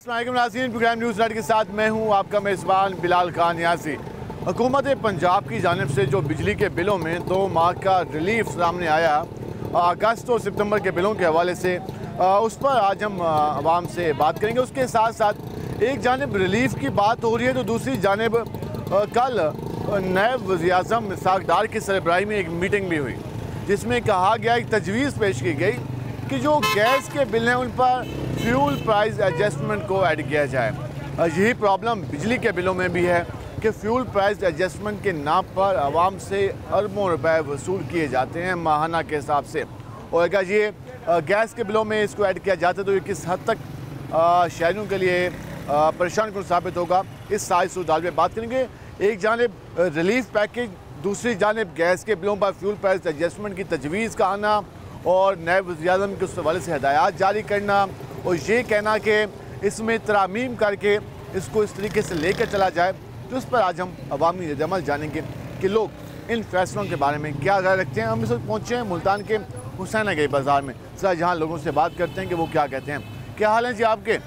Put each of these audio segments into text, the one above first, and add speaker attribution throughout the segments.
Speaker 1: नाज़रीन, programme news night के साथ मैं हूं आपका मेज़बान बिलाल खान यासी। हुकूमत पंजाब की जानिब से जो बिजली के बिलों में 2 माह का रिलीफ सामने आया अगस्त और सितंबर के बिलों के हवाले से, उस पर आज हम आवाम से बात करेंगे। उसके साथ साथ एक जानिब रिलीफ की बात हो रही है तो दूसरी जानिब कल नायब वज़ीर-ए-आज़म इसहाक़ डार की सरबराही में एक मीटिंग भी हुई जिसमें कहा गया, एक तजवीज़ पेश की गई कि जो गैस के बिल हैं उन पर फ्यूल प्राइस एडजस्टमेंट को ऐड किया जाए। यही प्रॉब्लम बिजली के बिलों में भी है कि फ्यूल प्राइस एडजस्टमेंट के नाम पर आवाम से अरबों रुपए वसूल किए जाते हैं माहाना के हिसाब से, और अगर ये गैस के बिलों में इसको ऐड किया जाता है तो ये किस हद तक शहरियों के लिए परेशान कुन साबित होगा, इस सारी सूरत में बात करेंगे। एक जानिब रिलीफ पैकेज, दूसरी जानिब गैस के बिलों पर फ्यूल प्राइस एडजस्टमेंट की तजवीज़ का आना और नायब वज़ीर-ए-आज़म के उस हवाले से हिदायत जारी करना और ये कहना कि इसमें तरामीम करके इसको इस तरीके से लेकर चला जाए, तो उस पर आज हम अवामी रद्द-ए-अमल जानेंगे कि लोग इन फैसलों के बारे में क्या राय रखते हैं। हम इस वक्त पहुँचे हैं मुल्तान के हुसैना गई बाज़ार में, सर जहाँ लोगों से बात करते हैं कि वो क्या कहते हैं। क्या हाल है जी आपके?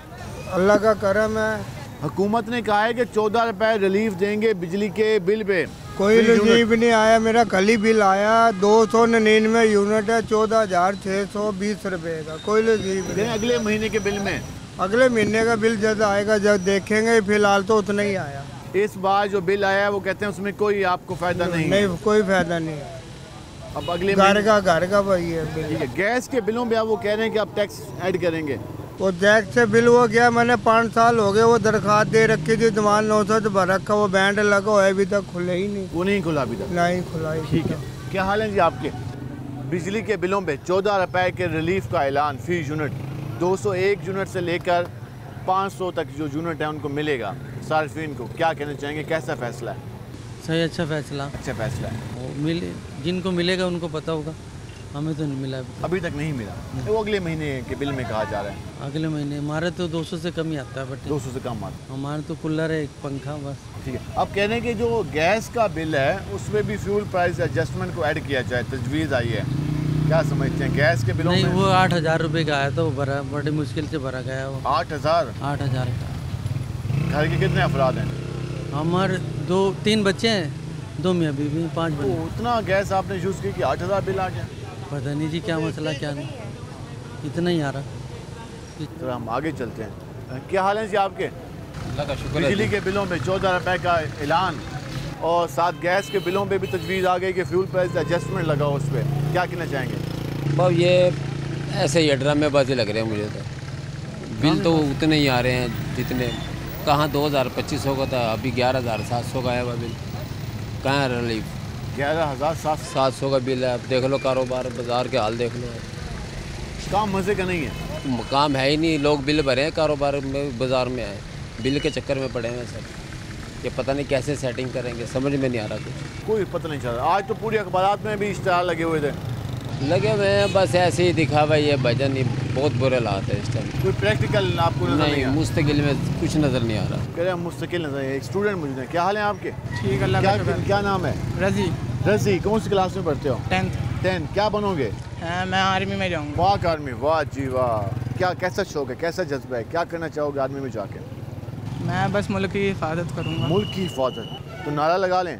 Speaker 2: अल्लाह का करम है।
Speaker 1: हुकूमत ने कहा है कि 14 रुपये रिलीफ देंगे बिजली के बिल पे।
Speaker 2: कोई रिलीफ नहीं आया। मेरा कल ही बिल आया 299 यूनिट है, 14,620 रुपये का। कोई रिलीफ नहीं।
Speaker 1: अगले महीने के बिल में,
Speaker 2: अगले महीने का बिल जब आएगा जब देखेंगे। फिलहाल तो उतना ही आया।
Speaker 1: इस बार जो बिल आया है वो कहते हैं उसमें कोई आपको फायदा नहीं,
Speaker 2: कोई फायदा नहीं।
Speaker 1: अब अगले
Speaker 2: घर का वही है बिल।
Speaker 1: गैस के बिलों पे वो कह रहे हैं कि आप टैक्स ऐड करेंगे।
Speaker 2: वो टैक्स से बिल हो गया, मैंने 5 साल हो गए वो दरख्वास्त दे रखी थी, दीवान 900 भर रखा, वो बैंड लगा हुआ है, अभी तक खुले ही नहीं।
Speaker 1: वो नहीं खुला अभी तक?
Speaker 2: नहीं खुला ही।
Speaker 1: ठीक है। क्या हाल है जी आपके? बिजली के बिलों पे 14 रुपये के रिलीफ का ऐलान फी यूनिट, 201 यूनिट से लेकर 500 तक जो यूनिट है उनको मिलेगा सार्फिन को। क्या कहना चाहेंगे, कैसा फैसला है?
Speaker 3: सही, अच्छा फैसला है। जिनको मिलेगा उनको पता होगा, हमें तो नहीं मिला
Speaker 1: अभी तक नहीं मिला। वो अगले महीने के बिल में कहा जा रहा है।
Speaker 3: अगले महीने हमारे तो 200 से कम ही आता है। बट
Speaker 1: 200 से कम आता है।
Speaker 3: हमारे तो कूलर है, एक पंखा, बस।
Speaker 1: ठीक है। अब कह रहे हैं कि जो गैस का बिल है उसमें भी फ्यूल प्राइस एडजस्टमेंट को ऐड किया जाए, तजवीज़ आई है। क्या समझते हैं गैस के बिलों
Speaker 3: नहीं,
Speaker 1: में?
Speaker 3: वो 8,000 रुपये का आया था, वो भरा, बड़ी मुश्किल से भरा गया वो।
Speaker 1: 8,000
Speaker 3: का।
Speaker 1: घर के कितने अफराद हैं?
Speaker 3: हमारे 3 बच्चे हैं, 2 मियाँ बीवी, 5 बच्चे।
Speaker 1: उतना गैस आपने यूज़ किया कि 8,000 बिल आ गया?
Speaker 3: पता नहीं जी क्या मसला, क्या नहीं, इतना ही आ रहा।
Speaker 1: तो हम आगे चलते हैं। क्या हाल है जी आपके?
Speaker 4: अल्लाह का शुक्र है।
Speaker 1: बिजली के बिलों पे 14 रुपये का ऐलान और साथ गैस के बिलों पे भी तजवीज़ आ गई कि फ्यूल प्राइस एडजस्टमेंट लगा उस पर, क्या कहना चाहेंगे?
Speaker 4: बाब ये ऐसे ही ड्रामेबाजी लग रहे हैं मुझे तो। बिल तो उतने ही आ रहे हैं जितने, कहाँ 2,025 का था, अभी 11,700 का आया हुआ बिल। कहाँ रिलीफ?
Speaker 1: 11,700
Speaker 4: का बिल है। अब देख लो कारोबार, बाज़ार के हाल देख लो।
Speaker 1: काम मज़े का नहीं है।
Speaker 4: काम है ही नहीं, लोग बिल भरे हैं, कारोबार में बाज़ार में आए, बिल के चक्कर में पड़े हैं सब। ये पता नहीं कैसे सेटिंग करेंगे, समझ में नहीं आ रहा कुछ।
Speaker 1: कोई पता नहीं चल रहा। आज तो पूरी अखबारात में भी इश्तहार लगे हुए थे।
Speaker 4: लगे हुए हैं, बस ऐसे ही दिखा भाई, ये भजन ही बहुत बुरे हालात है इस टाइम।
Speaker 1: कोई प्रैक्टिकल आपको नजर नहीं?
Speaker 4: मुस्तकिल में कुछ नज़र नहीं आ रहा।
Speaker 1: कह रहे हैं मुस्तकिल नजर। एक स्टूडेंट मुझे, क्या हाल है आपके?
Speaker 2: ठीक, अल्लाह का शुक्र।
Speaker 1: क्या नाम है? रजी। कौन सी क्लास में पढ़ते हो? 10th। क्या बनोगे?
Speaker 2: मैं आर्मी में जाऊँगा।
Speaker 1: वाह आर्मी, वाह जी वाह। क्या कैसा शौक है, कैसा जज्बा है, क्या करना चाहोगे आर्मी में जाके?
Speaker 2: मैं बस मुल्क की हिफाजत करूँगा।
Speaker 1: मुल्क की हिफाजत, तो नारा लगा लें,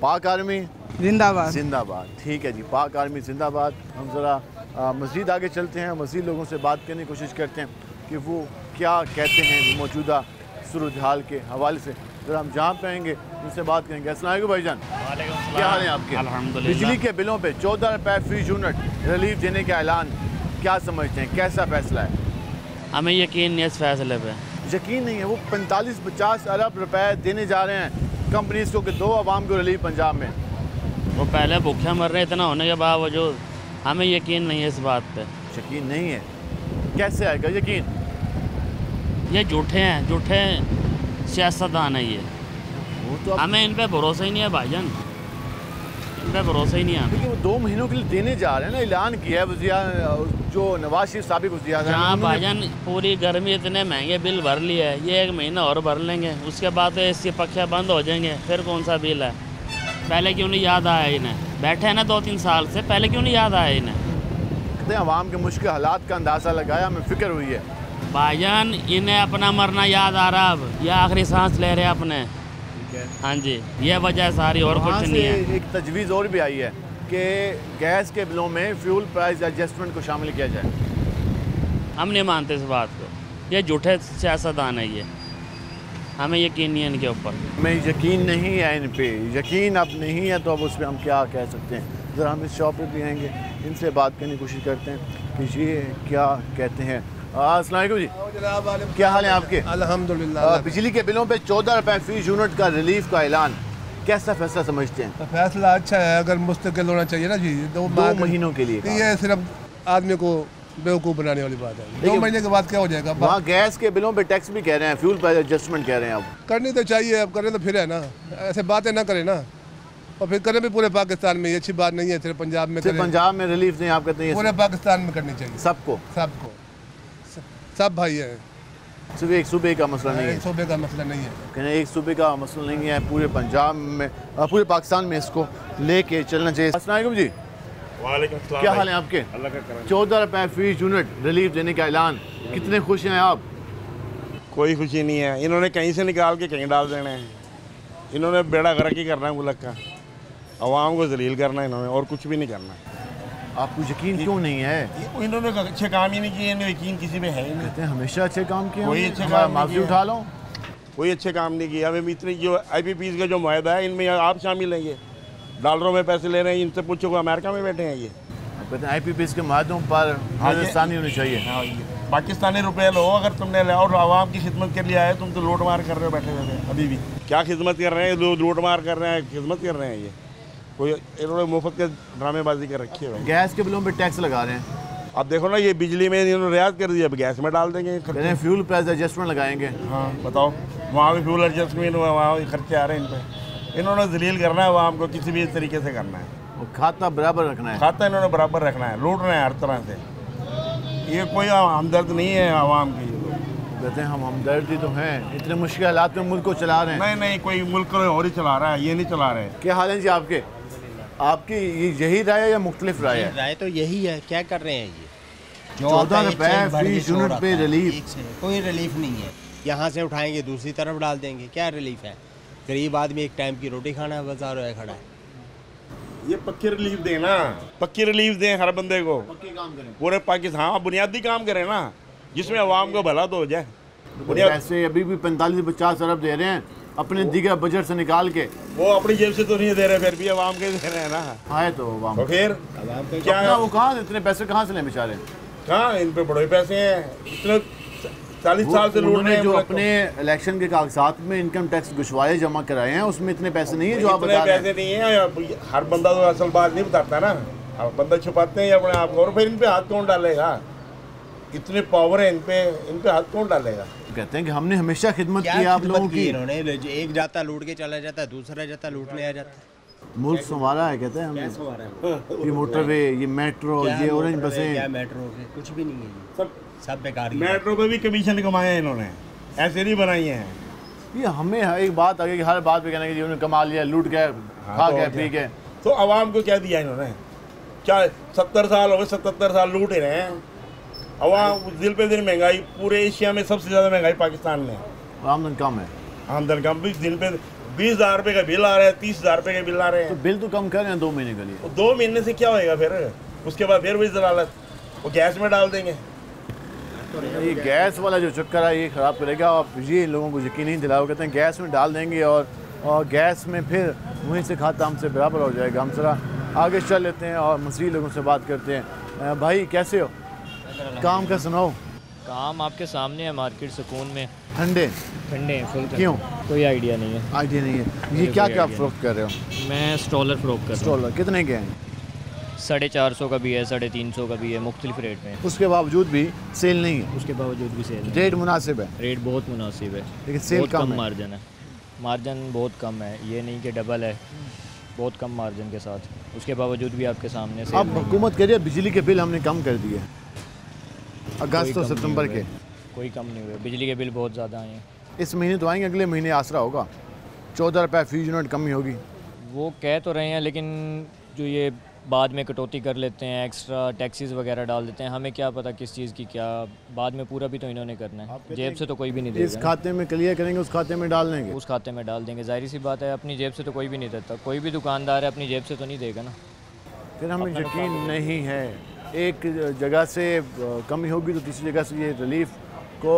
Speaker 1: पाक आर्मी
Speaker 2: जिंदाबाद।
Speaker 1: जिंदाबाद। ठीक है जी, पाक आर्मी जिंदाबाद। हम ज़रा मज़ीद आगे चलते हैं, मज़ीद लोगों से बात करने की कोशिश करते हैं कि वो क्या कहते हैं मौजूदा सूरत हाल के हवाले से। ज़रा हम जहाँ पे आएँगे उनसे बात करेंगे। अस्सलाम वालेकुम भाईजान, क्या हाल है आपके?
Speaker 5: अल्हम्दुलिल्लाह।
Speaker 1: बिजली के बिलों पे 14 रुपये फी यूनिट रिलीफ देने का ऐलान, क्या समझते हैं, कैसा फैसला है?
Speaker 5: हमें यकीन नहीं है इस फैसले पे।
Speaker 1: यकीन नहीं है। वो 45-50 अरब रुपए देने जा रहे हैं कंपनीज को कि दो आवाम को रिलीफ पंजाब में।
Speaker 5: वो पहले भूखे मर रहे, इतना होने के बावजूद हमें यकीन नहीं है इस बात पे।
Speaker 1: यकीन नहीं है? कैसे आएगा यकीन?
Speaker 5: ये झूठे हैं, झूठे सियासतदान है ये।
Speaker 1: वो तो
Speaker 5: हमें इन पे भरोसा ही नहीं है भाईजान, इन पे भरोसा ही नहीं है।
Speaker 1: क्योंकि वो 2 महीनों के लिए देने जा रहे हैं ना, ऐलान किया है वज़ीर जो नवाज शरीफ साबिक वज़ीर।
Speaker 5: जहाँ भाईजान पूरी गर्मी इतने महंगे बिल भर लिए है, ये 1 महीना और भर लेंगे, उसके बाद तो इसके पखे बंद हो जाएंगे, फिर कौन सा बिल है? पहले क्यों नहीं याद आया इन्हें? बैठे हैं ना 2-3 साल से, पहले क्यों नहीं याद आया इन्हें?
Speaker 1: आवाम के मुश्किल हालात का अंदाज़ा लगाया, हमें फ़िक्र हुई है
Speaker 5: भाईजान इन्हें अपना मरना याद आ रहा, अब ये आखिरी सांस ले रहे हैं अपने। हाँ जी, ये वजह है सारी, और कुछ नहीं है।
Speaker 1: एक तजवीज़ और भी आई है कि गैस के बिलों में फ्यूल प्राइस एडजस्टमेंट को शामिल किया जाए।
Speaker 5: हम नहीं मानते इस बात को, ये झूठे सियासतदान है, ये हमें यकीन नहीं है इनके ऊपर।
Speaker 1: हमें यकीन नहीं है इन पे, यकीन अब नहीं है तो अब उस पर हम क्या कह सकते हैं। ज़रा हम इस शॉप पे भी आएंगे, इनसे बात करने की कोशिश करते हैं कि ये क्या कहते हैं। अस्सलाम वालेकुम जी, क्या हाल है आपके?
Speaker 2: अल्हम्दुलिल्लाह।
Speaker 1: बिजली के बिलों पे 14 रुपये फी यूनिट का रिलीफ का ऐलान, कैसा फैसला समझते हैं?
Speaker 6: तो फैसला अच्छा है, अगर मुस्तकिल होना चाहिए ना जी। 2
Speaker 1: महीनों के लिए
Speaker 6: ये सिर्फ आदमी को बेवकूफ़ बनाने वाली बात है। 2 महीने के बाद क्या हो जाएगा?
Speaker 1: वहाँ गैस के बिलों पे टैक्स भी कह रहे हैं, फ्यूल प्राइस एडजस्टमेंट कह रहे हैं। अब
Speaker 6: करनी तो चाहिए, अब करने तो फिर है ना, ऐसे बातें ना करें ना, और फिर करें भी पूरे पाकिस्तान में। ये अच्छी बात नहीं है सिर्फ पंजाब में करें।
Speaker 1: पंजाब में रिलीफ नहीं, आप कहते हैं
Speaker 6: पूरे पाकिस्तान में करनी चाहिए
Speaker 1: सबको,
Speaker 6: सब भाई है,
Speaker 1: सिर्फ एक सूबे का मसला नहीं है।
Speaker 6: एक सूबे का मसला नहीं है,
Speaker 1: कहने एक सूबे का मसला नहीं है, पूरे पंजाब में, पूरे पाकिस्तान में इसको लेके चलना चाहिए। अस्सलाम वालेकुम जी,
Speaker 7: वालेकुम सलाम।
Speaker 1: क्या हाल है आपके?
Speaker 7: अल्लाह का करम।
Speaker 1: 14 रुपये फी यूनिट रिलीफ देने का ऐलान, कितने खुश हैं आप?
Speaker 7: कोई खुशी नहीं है, इन्होंने कहीं से निकाल के कहीं डाल देने हैं। इन्होंने बेड़ा गर्क ही करना है मुल्क का, अवाम को जलील करना है इन्होंने, और कुछ भी नहीं करना है।
Speaker 1: आपको यकीन क्यों नहीं है?
Speaker 7: इन्होंने अच्छे काम ही नहीं किए, इन्हें यकीन किसी पे है ही नहीं।
Speaker 1: कहते हैं हमेशा अच्छे काम किए,
Speaker 7: कोई अच्छे
Speaker 1: हमारा
Speaker 7: काम नहीं
Speaker 1: माफी
Speaker 7: किए।
Speaker 1: उठा लो।
Speaker 7: कोई अच्छे काम नहीं किया। हमें इतनी जो IPPs का जो मुआहदा है, इनमें आप शामिल हैं, ये डॉलरों में पैसे ले रहे हैं। इनसे पूछो, अमेरिका में बैठे हैं ये।
Speaker 1: कहते हैं IPPs के माध्यम पर हिंदुस्तानी होनी चाहिए।
Speaker 7: हाँ, ये पाकिस्तानी रुपये लो, अगर तुमने लिया और आवाम की खिदमत के लिए आए, तुम तो लूट मार कर रहे हो बैठे बैठे। अभी भी क्या खिदमत कर रहे हैं लोग? लूट मार कर रहे हैं, खिदमत कर रहे हैं ये। कोई इन्होंने मुफ्त के ड्रामेबाजी कर रखी है भाई।
Speaker 1: गैस के बिलों पे टैक्स लगा रहे हैं।
Speaker 7: अब देखो ना, ये बिजली में इन्होंने रियायत कर दिया, अब गैस में डाल देंगे
Speaker 1: कहते हैं फ्यूल प्राइस एडजस्टमेंट लगाएंगे।
Speaker 7: हाँ बताओ, वहाँ भी फ्यूल एडजस्टमेंट हुआ, वहाँ खर्चे आ रहे हैं इन पे। इन्होंने जलील करना है आवाम को, किसी भी तरीके से करना है।
Speaker 1: और खाता बराबर रखना है,
Speaker 7: खाता इन्होंने बराबर रखना है, लूटना है हर तरह से। ये कोई हमदर्द नहीं है आवाम की।
Speaker 1: कहते हैं हम हमदर्दी तो हैं, इतने मुश्किल हालात में मुल्क को चला रहे हैं।
Speaker 7: नहीं नहीं, कोई मुल्क को और ही चला रहा है, ये नहीं चला रहे।
Speaker 1: क्या हाल है जी आपके? आपकी यही राय है या मुख्तलिफ राय है?
Speaker 8: राय तो यही है, क्या कर रहे हैं ये?
Speaker 1: 14 रुपये फी यूनिट पे रिलीफ,
Speaker 8: कोई रिलीफ नहीं है। यहाँ से उठाएंगे दूसरी तरफ डाल देंगे, क्या रिलीफ है? गरीब आदमी एक टाइम की रोटी खाना है, बाजार में खड़ा है।
Speaker 7: ये पक्की रिलीफ दें ना, पक्की रिलीफ दें हर बंदे को, पूरे पाकिस्तान। हाँ, बुनियादी काम करें ना, जिसमें आवाम को भला तो हो जाए।
Speaker 1: पैसे अभी भी 45 से 50 अरब दे रहे हैं अपने दीगर बजट से निकाल के।
Speaker 7: वो अपनी जेब से तो नहीं दे रहे, फिर भी आवाम के दे रहे हैं ना।
Speaker 1: आए तो आवाम
Speaker 7: तो फिर क्या
Speaker 1: अपना वो कहाँ से इतने पैसे कहाँ से लें बेचारे?
Speaker 7: कहाँ इन पे बड़े पैसे हैं, इतने 40 साल से लूट रहे हैं।
Speaker 1: जो अपने इलेक्शन के कागजात में इनकम टैक्स घुसवाए जमा कराए हैं, उसमें इतने पैसे नहीं है जो आप बता रहे हैं।
Speaker 7: पैसे नहीं है, हर बंदा तो असल बात नहीं बताता ना, हर बंदा छुपाते हैं अपने आप को। और फिर इन पे हाथ कौन डालेगा? इतने पावर है इन पे हाथ कौन डालेगा?
Speaker 1: कहते हैं कि हमने हमेशा खिदमत की आप लोगों की।
Speaker 8: इन्होंने एक जाता लूट के चला जाता है, दूसरा जाता लूटने आ जाता है।
Speaker 1: मुल्क संवारा है कहते हैं हमने। ये मोटरवे, ये मेट्रो, ये ऑरेंज बसें,
Speaker 8: क्या मेट्रो के कुछ भी नहीं है, सब बेकार।
Speaker 7: मेट्रो पे भी कमीशन कमाए हैं इन्होंने, ऐसे नहीं बनाई हैं।
Speaker 1: ये हमें एक बात आ गई कि हर बात पे कहना कि उन्होंने कमा लिया, लूट गए, खा गए, पी गए।
Speaker 7: तो आवाम को क्या दिया इन्होंने? क्या 70 साल हो गए, 77 साल लूट ही रहे हैं। आवाम दिन पे दिन महंगाई, पूरे एशिया में सबसे ज़्यादा महंगाई पाकिस्तान में।
Speaker 1: आमदन कम है,
Speaker 7: आमदन कम भी। दिन पे 20,000 रुपये का बिल आ रहा है, 30,000 रुपये के बिल आ रहे
Speaker 1: तो
Speaker 7: हैं।
Speaker 1: बिल तो कम कर रहे हैं 2 महीने के लिए।
Speaker 7: 2 महीने से क्या होएगा फिर? उसके बाद फिर वही जलालत, वो गैस में डाल देंगे।
Speaker 1: ये गैस वाला जो चक्कर है ये ख़राब करेगा। आप ये लोगों को यकीन नहीं दिलाओ, कहते हैं गैस में डाल देंगे और गैस में फिर वहीं से खाता हमसे बराबर हो जाएगा। हम जरा आगे चल लेते हैं और मज़ीद लोगों से बात करते हैं। भाई कैसे हो? काम का सुनाओ।
Speaker 9: काम आपके सामने है, मार्केट सुकून में,
Speaker 1: ठंडे
Speaker 9: ठंडे हैं फुल।
Speaker 1: क्यों?
Speaker 9: कोई आइडिया नहीं है।
Speaker 1: आइडिया नहीं है। ये क्या क्या फ़रोख्त कर रहे हो?
Speaker 9: मैं स्टॉलर फ़रोख्त कर रहा हूँ।
Speaker 1: स्टॉलर कितने के हैं?
Speaker 9: 450 का भी है, 350 का भी है, मुख्तलिफ रेट में।
Speaker 1: उसके बावजूद भी सेल नहीं है?
Speaker 9: उसके बावजूद भी सेल
Speaker 1: रेट मुनासिब है?
Speaker 9: रेट बहुत मुनासिब है,
Speaker 1: लेकिन सेल
Speaker 9: बहुत कम
Speaker 1: है।
Speaker 9: मार्जिन है, मार्जिन बहुत कम है, ये नहीं कि डबल है, बहुत कम मार्जिन के साथ। उसके बावजूद भी आपके सामने सेल
Speaker 1: अब
Speaker 9: नहीं है।
Speaker 1: हुकूमत कह रही है बिजली के बिल हमने कम कर दिए अगस्त और सितंबर के।
Speaker 9: कोई कम नहीं हुए, बिजली के बिल बहुत ज़्यादा आए हैं।
Speaker 1: इस महीने तो आएंगे, अगले महीने आसरा होगा, 14 रुपये फी यूनिट कमी होगी।
Speaker 9: वो कह तो रहे हैं, लेकिन जो ये बाद में कटौती कर लेते हैं, एक्स्ट्रा टैक्सीज वगैरह डाल देते हैं। हमें क्या पता किस चीज़ की क्या, बाद में पूरा भी तो इन्होंने करना है। जेब से तो कोई भी नहीं देगा।
Speaker 1: इस खाते में क्लियर करेंगे, उस खाते में डाल देंगे,
Speaker 9: उस खाते में डाल देंगे। जाहिर सी बात है, अपनी जेब से तो कोई भी नहीं देता। कोई भी दुकानदार है अपनी जेब से तो नहीं देगा ना।
Speaker 1: फिर हमें यकीन नहीं है एक जगह से कमी होगी तो तीसरी जगह से ये रिलीफ को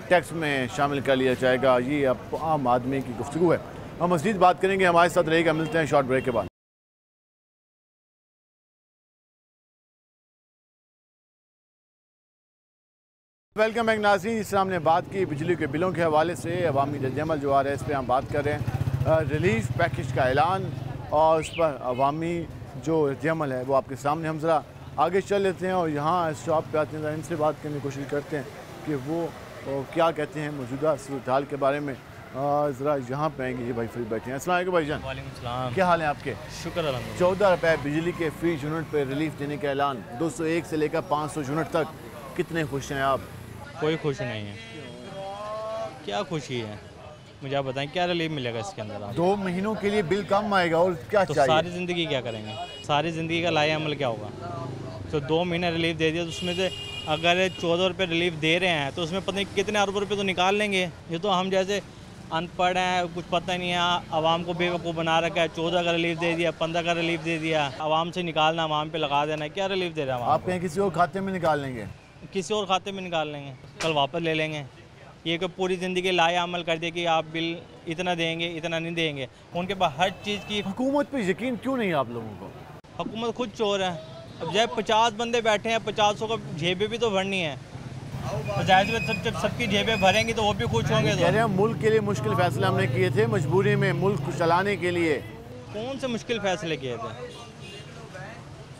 Speaker 1: टैक्स में शामिल कर लिया जाएगा। ये अब आम आदमी की गुफ्तगू है। हम मज़ीद बात करेंगे, हमारे साथ रहेगा। मिलते हैं शॉर्ट ब्रेक के बाद। वेलकम बैक नाज़रीन। जिस तरह हमने बात की बिजली के बिलों के हवाले से, अवामी रद्द-ए-अमल जो आ रहा है इस पर हम बात कर रहे हैं। रिलीफ पैकेज का ऐलान और उस पर अवामी जो रद्द-ए-अमल है वो आपके सामने। हम ज़रा आगे चल लेते हैं और यहाँ स्टॉप पे आते हैं, इनसे बात करने की कोशिश करते हैं कि वो क्या कहते हैं मौजूदा सूरत हाल के बारे में। ज़रा यहाँ पे आएंगे, ये भाई फिर बैठे हैं। अस्सलाम वालेकुम भाईजान।
Speaker 10: वालेकुम सलाम।
Speaker 1: क्या हाल है आपके?
Speaker 10: शुक्र अल्हम्दुलिल्लाह।
Speaker 1: 14 रुपये बिजली के फी यूनिट पे रिलीफ देने का ऐलान, 201 से लेकर 500 यूनिट तक। कितने खुश हैं आप?
Speaker 10: कोई खुश नहीं है। क्या खुशी है, मुझे आप बताएं क्या रिलीफ मिलेगा इसके अंदर? आप
Speaker 1: 2 महीनों के लिए बिल कम आएगा और क्या
Speaker 10: तो
Speaker 1: चाहिए?
Speaker 10: सारी ज़िंदगी क्या करेंगे? सारी ज़िंदगी का लाए अमल क्या होगा? तो 2 महीने रिलीफ दे दिया तो उसमें से अगर 14 रुपये रिलीफ दे रहे हैं तो उसमें पता नहीं कितने अरब रुपये तो निकाल लेंगे। ये तो हम जैसे अनपढ़ हैं, कुछ पता नहीं है, आवाम को बेवकूफ़ बना रखा है। 14 का रिलीफ दे दिया, 15 का रिलीफ दे दिया, आवाम से निकालना, आवाम पे लगा देना। क्या रिलीफ दे रहा है?
Speaker 1: आप कहीं किसी और खाते में निकाल लेंगे?
Speaker 10: किसी और खाते में निकाल लेंगे, कल वापस ले लेंगे। ये कि पूरी ज़िंदगी लाए अमल कर दे कि आप बिल इतना देंगे, इतना नहीं देंगे। उनके पास हर चीज़ की
Speaker 1: हुकूमत पे यकीन क्यों नहीं आप लोगों को?
Speaker 10: हुकूमत खुद चोर है। अब जब 50 बंदे बैठे हैं, 500 का जेबें भी तो भरनी है। जाहिर है जब सबकी जेबें भरेंगी तो वो भी खुश होंगे।
Speaker 1: कह रहे हैं मुल्क के लिए मुश्किल फैसले हमने किए थे, मजबूरी में मुल्क को चलाने के लिए।
Speaker 10: कौन से मुश्किल फ़ैसले किए थे?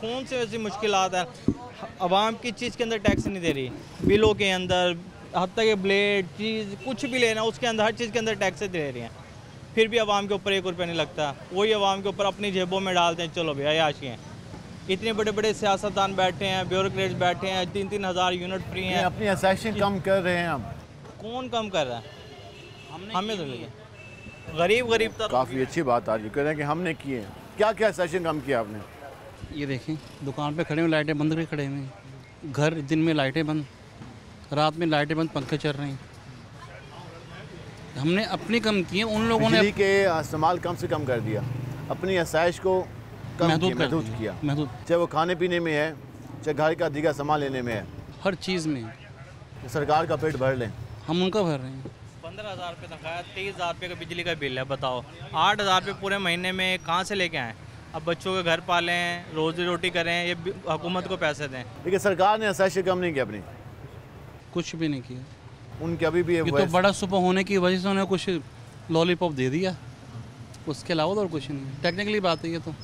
Speaker 10: कौन से ऐसी मुश्किलात है? आवाम की चीज़ के अंदर टैक्स नहीं दे रही, बिलों के अंदर, हत्ता के ब्लेड चीज़ कुछ भी लेना उसके अंदर, हर चीज़ के अंदर टैक्स दे रही हैं। फिर भी आवाम के ऊपर 1 रुपया नहीं लगता। वही आवाम के ऊपर अपनी जेबों में डालते हैं, चलो भैया याशी हैं। इतने बड़े बड़े सियासतदान बैठे हैं, ब्यूरोक्रेट्स बैठे हैं, 3-3 हज़ार यूनिट फ्री हैं।
Speaker 1: अपनी असेशन कम कर रहे हैं हम।
Speaker 10: कौन कम कर रहा है? हमें तो लगे गरीब तक।
Speaker 1: काफ़ी अच्छी बात आज कह रहे हैं कि हमने किए। क्या क्या असेशन कम किया आपने?
Speaker 11: ये देखें, दुकान पे खड़े हुए लाइटें बंद करके खड़े हुए, घर दिन में लाइटें बंद, रात में लाइटें बंद, पंखे चल रहे हैं। हमने अपनी कम किए, उन लोगों ने
Speaker 1: बिजली के इस्तेमाल कम से कम कर दिया, अपनी आसाइश को महदूद किया। चाहे वो खाने पीने में है, चाहे घर का दीगर सामान लेने में है,
Speaker 11: हर चीज़ में।
Speaker 1: सरकार का पेट भर लें,
Speaker 11: हम उनका भर रहे हैं।
Speaker 10: 15,000 रुपये तक आया, 23,000 रुपये का बिजली का बिल है। बताओ 8,000 रुपये पूरे महीने में कहाँ से लेके आएँ? अब बच्चों के घर पालें, रोजी रोटी करें, ये हुकूमत को पैसे दें।
Speaker 1: लेकिन सरकार ने आसाइश कम नहीं की अपनी,
Speaker 11: कुछ भी नहीं किया।
Speaker 1: उनके अभी भी
Speaker 11: ये तो बड़ा सुपर होने की वजह से उन्हें कुछ लॉलीपॉप दे दिया, उसके अलावा तो और कुछ नहीं। टेक्निकली बात है ये तो।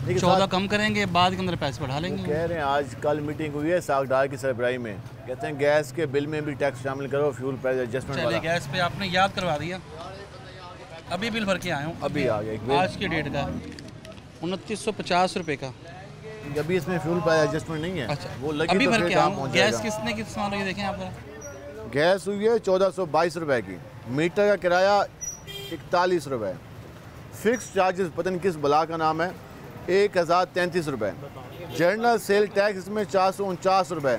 Speaker 11: 14 कम करेंगे, बाद के अंदर पैसे बढ़ा लेंगे।
Speaker 1: कह रहे हैं आज कल मीटिंग हुई है सागडार की सरबराही में, कहते हैं गैस के बिल में भी टैक्स शामिल करो, फ्यूल प्राइस एडजस्टमेंट वाला।
Speaker 11: गैस पे आपने याद करवा दिया, अभी बिल भर के आया हूँ,
Speaker 1: अभी आ गया
Speaker 11: आज की डेट का 2950 रुपये का।
Speaker 1: अभी इसमें फ्यूल प्राइस एडजस्टमेंट नहीं है।
Speaker 11: अच्छा,
Speaker 1: वो लगी
Speaker 11: अभी
Speaker 1: तो
Speaker 11: भर के आया हूँ। गैस
Speaker 1: किसने
Speaker 11: इस्तेमाल हुई देखें आप।
Speaker 1: गैस हुई है 1422 रुपए की, मीटर का किराया 41 रुपये, फिक्स चार्जेस पता नहीं किस बला का नाम है 1033 रुपये, जनरल सेल टैक्स इसमें 449 रुपये,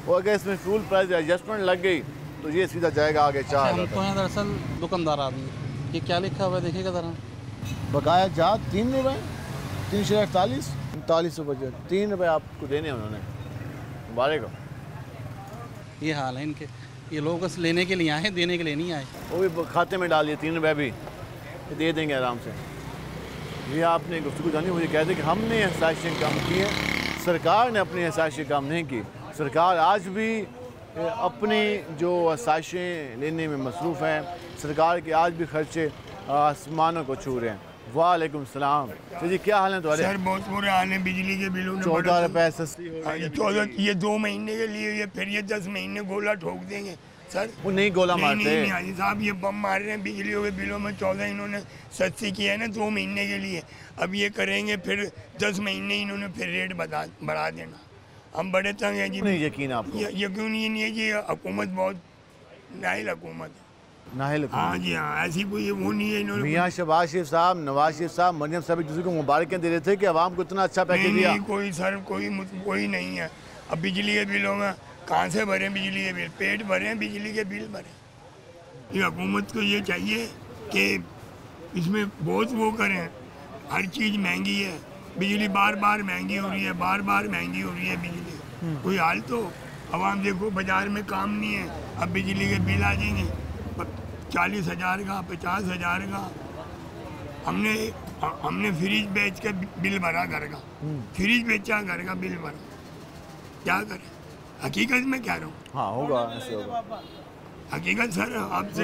Speaker 1: और अगर इसमें फ्यूल प्राइस एडजस्टमेंट लग गई तो ये सीधा जाएगा आगे 4,000।
Speaker 11: हम तो हैं दरअसल दुकानदार आदमी, ये क्या लिखा हुआ है देखिएगा ज़रा।
Speaker 1: बकाया जहाँ 3 रुपये, 348 39 रुपये, 3 रुपये आपको देने उन्होंने बारे को।
Speaker 11: ये हाल है इनके, ये लोग बस लेने के लिए आए, देने के लिए नहीं आए।
Speaker 1: वो भी खाते में डालिए 3 रुपये भी दे देंगे आराम से। ये आपने गुफ्तगू जानी, मुझे कहते कि हमने आसाइशें कम की हैं, सरकार ने अपनी आसाइशें कम नहीं की। सरकार आज भी अपनी जो आसाइशें लेने में मसरूफ़ हैं, सरकार के आज भी खर्चे आसमानों को छू रहे हैं। वालेकुम सलाम। तो जी क्या हाल है तुम्हारे?
Speaker 12: सर बहुत बुरे हाल है, बिजली के बिलों में
Speaker 1: 14 रुपये सस्ती हो
Speaker 12: गई। 14 ये 2 महीने के लिए, ये फिर ये 10 महीने गोला ठोक देंगे सर।
Speaker 1: वो नहीं गोला मारते
Speaker 12: नहीं हाजी साहब, ये बम मार रहे हैं बिजलियों के बिलों में। 14 इन्होंने सस्ती किया है ना 2 महीने के लिए, अब ये करेंगे फिर 10 महीने इन्होंने फिर रेट बढ़ा देना। हम बड़े तंग हैं जी।
Speaker 1: नहीं यकीन आपको?
Speaker 12: यकीन ये नहीं है जी, हुकूमत बहुत नाइल हुकूमत है।
Speaker 1: नाहिल
Speaker 12: हाँ जी हाँ, ऐसी कोई वो नहीं है। इन्होंने
Speaker 1: मियाँ शहबाज शरीफ साहब, नवाज शरीफ साहब, मरियम साहब एक दूसरे को मुबारकें दे रहे थे कि आवाम को इतना अच्छा पैकेज दिया।
Speaker 12: नहीं, कोई सर कोई नहीं है। अब बिजली के बिलों में कहाँ से भरें बिजली के बिल? पेट भरें, बिजली के बिल भरें। ये हुकूमत को ये चाहिए कि इसमें बहुत वो करें। हर चीज़ महंगी है, बिजली बार बार महंगी हो रही है, बार बार महंगी हो रही है बिजली। कोई हाल तो आवाम देखो, बाज़ार में काम नहीं है, अब बिजली के बिल आ जाएंगे 40,000 का, 50,000 का। हमने फ्रिज बेच के बिल भरा घर का, फ्रिज बेचा घर का बिल भरा, क्या करें? हकीकत में कह रहा हूँ।
Speaker 1: हाँ होगा, ऐसे होगा
Speaker 12: हकीकत सर।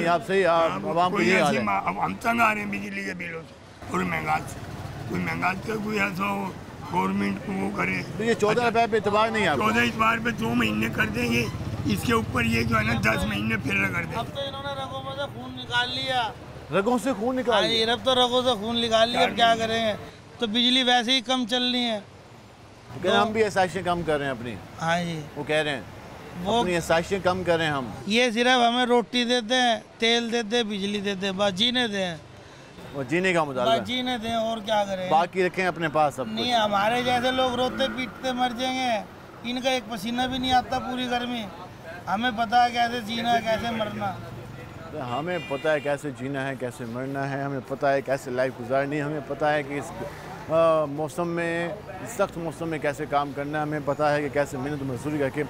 Speaker 12: आपसे
Speaker 1: आवाम को ये हाल है।
Speaker 12: अब हम तंग आ रहे हैं बिजली के बिलों से और महंगाई से। कोई महंगाई का कोई ऐसा हो गवर्नमेंट को वो करे।
Speaker 1: तो ये 14 रुपये पे इतबार नहीं है।
Speaker 12: 14 इतबार पे 2 महीने कर देंगे, इसके ऊपर ये जो है ना 10 महीने फिर कर देंगे।
Speaker 3: अब तो इन्होंने रगों में से खून निकाल लिया।
Speaker 1: रगों से खून निकाल लिया?
Speaker 3: अब तो रगों से खून निकाल लिया, अब क्या करेंगे? तो बिजली वैसे ही कम चल रही है।
Speaker 1: हम भी आसाइशें कम कर रहे हैं अपनी।
Speaker 3: हाँ जी,
Speaker 1: वो कह रहे हैं वो अपनी आसाइशें कम कर रहे हैं हम।
Speaker 3: ये सिर्फ हमें रोटी देते हैं, तेल देते हैं, बिजली देते हैं, बस जीने दें।
Speaker 1: वो जीने का मुताबिक
Speaker 3: बस जीने दें, और क्या करें?
Speaker 1: बाकी रखें अपने पास सब
Speaker 3: नहीं, हमारे जैसे लोग रोते पीटते मर जाएंगे। इनका एक पसीना भी नहीं आता पूरी गर्मी। हमें पता है कैसे जीना है, कैसे मरना।
Speaker 1: तो हमें पता है कैसे जीना है, कैसे मरना है, हमें पता है कैसे लाइफ गुजारनी है, हमें पता है कि इस मौसम में, सख्त मौसम में कैसे काम करना है, हमें पता है कि कैसे मेहनत मजदूरी करके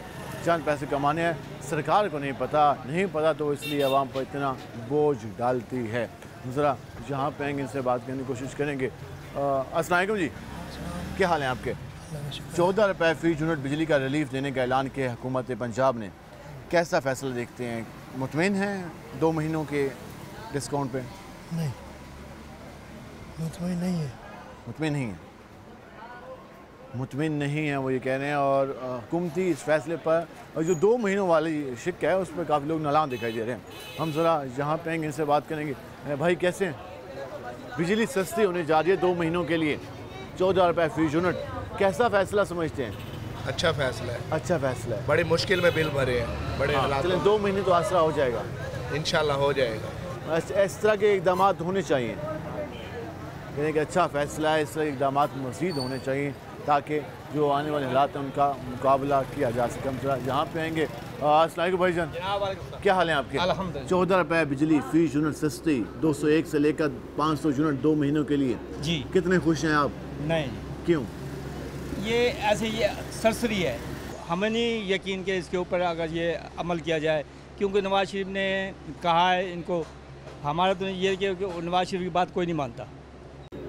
Speaker 1: चंद पैसे कमाने हैं। सरकार को नहीं पता तो इसलिए आवाम पर इतना बोझ डालती है। ज़रा जहाँ पे आएंगे इनसे बात करने की कोशिश करेंगे। अस्सलाम वालेकुम जी, क्या हाल है आपके? 14 रुपये फी यूनिट बिजली का रिलीफ देने का ऐलान किया हुकूमत पंजाब ने, कैसा फैसला देखते हैं? मुतमिन हैं 2 महीनों के डिस्काउंट पे?
Speaker 13: नहीं, मुतमिन नहीं है।
Speaker 1: मुतमिन नहीं है वो ये कह रहे हैं। और हुकूमती इस फैसले पर और जो 2 महीनों वाली शिक है उस पर काफ़ी लोग नालान दिखाई दे रहे हैं। हम ज़रा जहाँ पे आएंगे इनसे बात करेंगे। भाई कैसे हैं? बिजली सस्ती होने जा रही है 2 महीनों के लिए, 14 रुपये फी यूनिट, कैसा फैसला समझते हैं?
Speaker 14: अच्छा फैसला है।
Speaker 1: अच्छा फैसला है।
Speaker 14: बड़ी मुश्किल में बिल भरे हैं, बड़े हालात।
Speaker 1: 2 महीने तो आसरा हो जाएगा,
Speaker 14: इंशाल्लाह हो जाएगा।
Speaker 1: इस तरह के इकदाम होने चाहिए, यानी कि अच्छा फैसला है, इस तरह के इकदाम मज़ीद होने चाहिए ताकि जो आने वाले हालात हैं उनका मुकाबला किया जा सके। हम जरा यहाँ पे आएंगे। अस्सलाम वालेकुम भाईजान, क्या हाल है आपके?
Speaker 15: अल्हम्दुलिल्लाह।
Speaker 1: 14 रुपये बिजली फी यूनिट सस्ती, 201 से लेकर 500 यूनिट 2 महीनों के लिए
Speaker 15: जी।
Speaker 1: कितने खुश हैं आप?
Speaker 15: नहीं।
Speaker 1: क्यों?
Speaker 15: ये ऐसे ये सरसरी है, हमें नहीं यकीन कि इसके ऊपर अगर ये अमल किया जाए, क्योंकि नवाज शरीफ ने कहा है इनको। हमारा तो ये कि नवाज शरीफ की बात कोई नहीं मानता।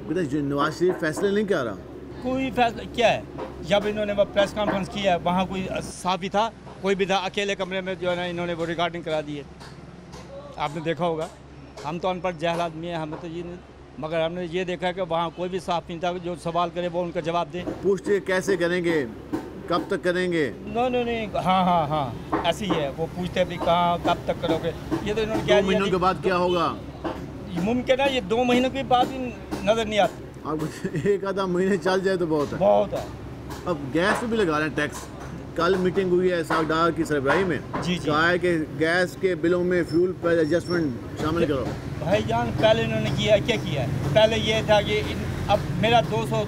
Speaker 1: नवाज शरीफ फैसले नहीं कर रहा,
Speaker 15: कोई फैसला क्या है? जब इन्होंने प्रेस कॉन्फ्रेंस किया है वहाँ कोई साफी था? कोई भी था? अकेले कमरे में जो है ना इन्होंने वो रिकॉर्डिंग करा दी है, आपने देखा होगा। हम तो अनपढ़ जहल आदमी है, हमें तो ये नहीं, मगर हमने ये देखा कि वहाँ कोई भी साफ नहीं था। जो सवाल करे वो उनका जवाब दे।
Speaker 1: पूछते कैसे करेंगे, कब तक करेंगे?
Speaker 15: नहीं, हाँ ऐसे ही है। वो पूछते अभी कहाँ कब तक करोगे? ये तो इन्होंने क्या
Speaker 1: 2 महीनों के बाद क्या होगा?
Speaker 15: मुमकिन है ये 2 महीनों के बाद ही नज़र नहीं आती।
Speaker 1: अब 1 आधा महीने चल जाए तो बहुत है।
Speaker 15: बहुत है।
Speaker 1: अब गैस पे भी लगा रहे हैं टैक्स। कल मीटिंग हुई है सागडार की सरबराही में, कहा है कि गैस के बिलों में फ्यूल पर एडजस्टमेंट शामिल करो।
Speaker 15: भाईजान पहले इन्होंने क्या किया है? पहले ये था कि अब मेरा 200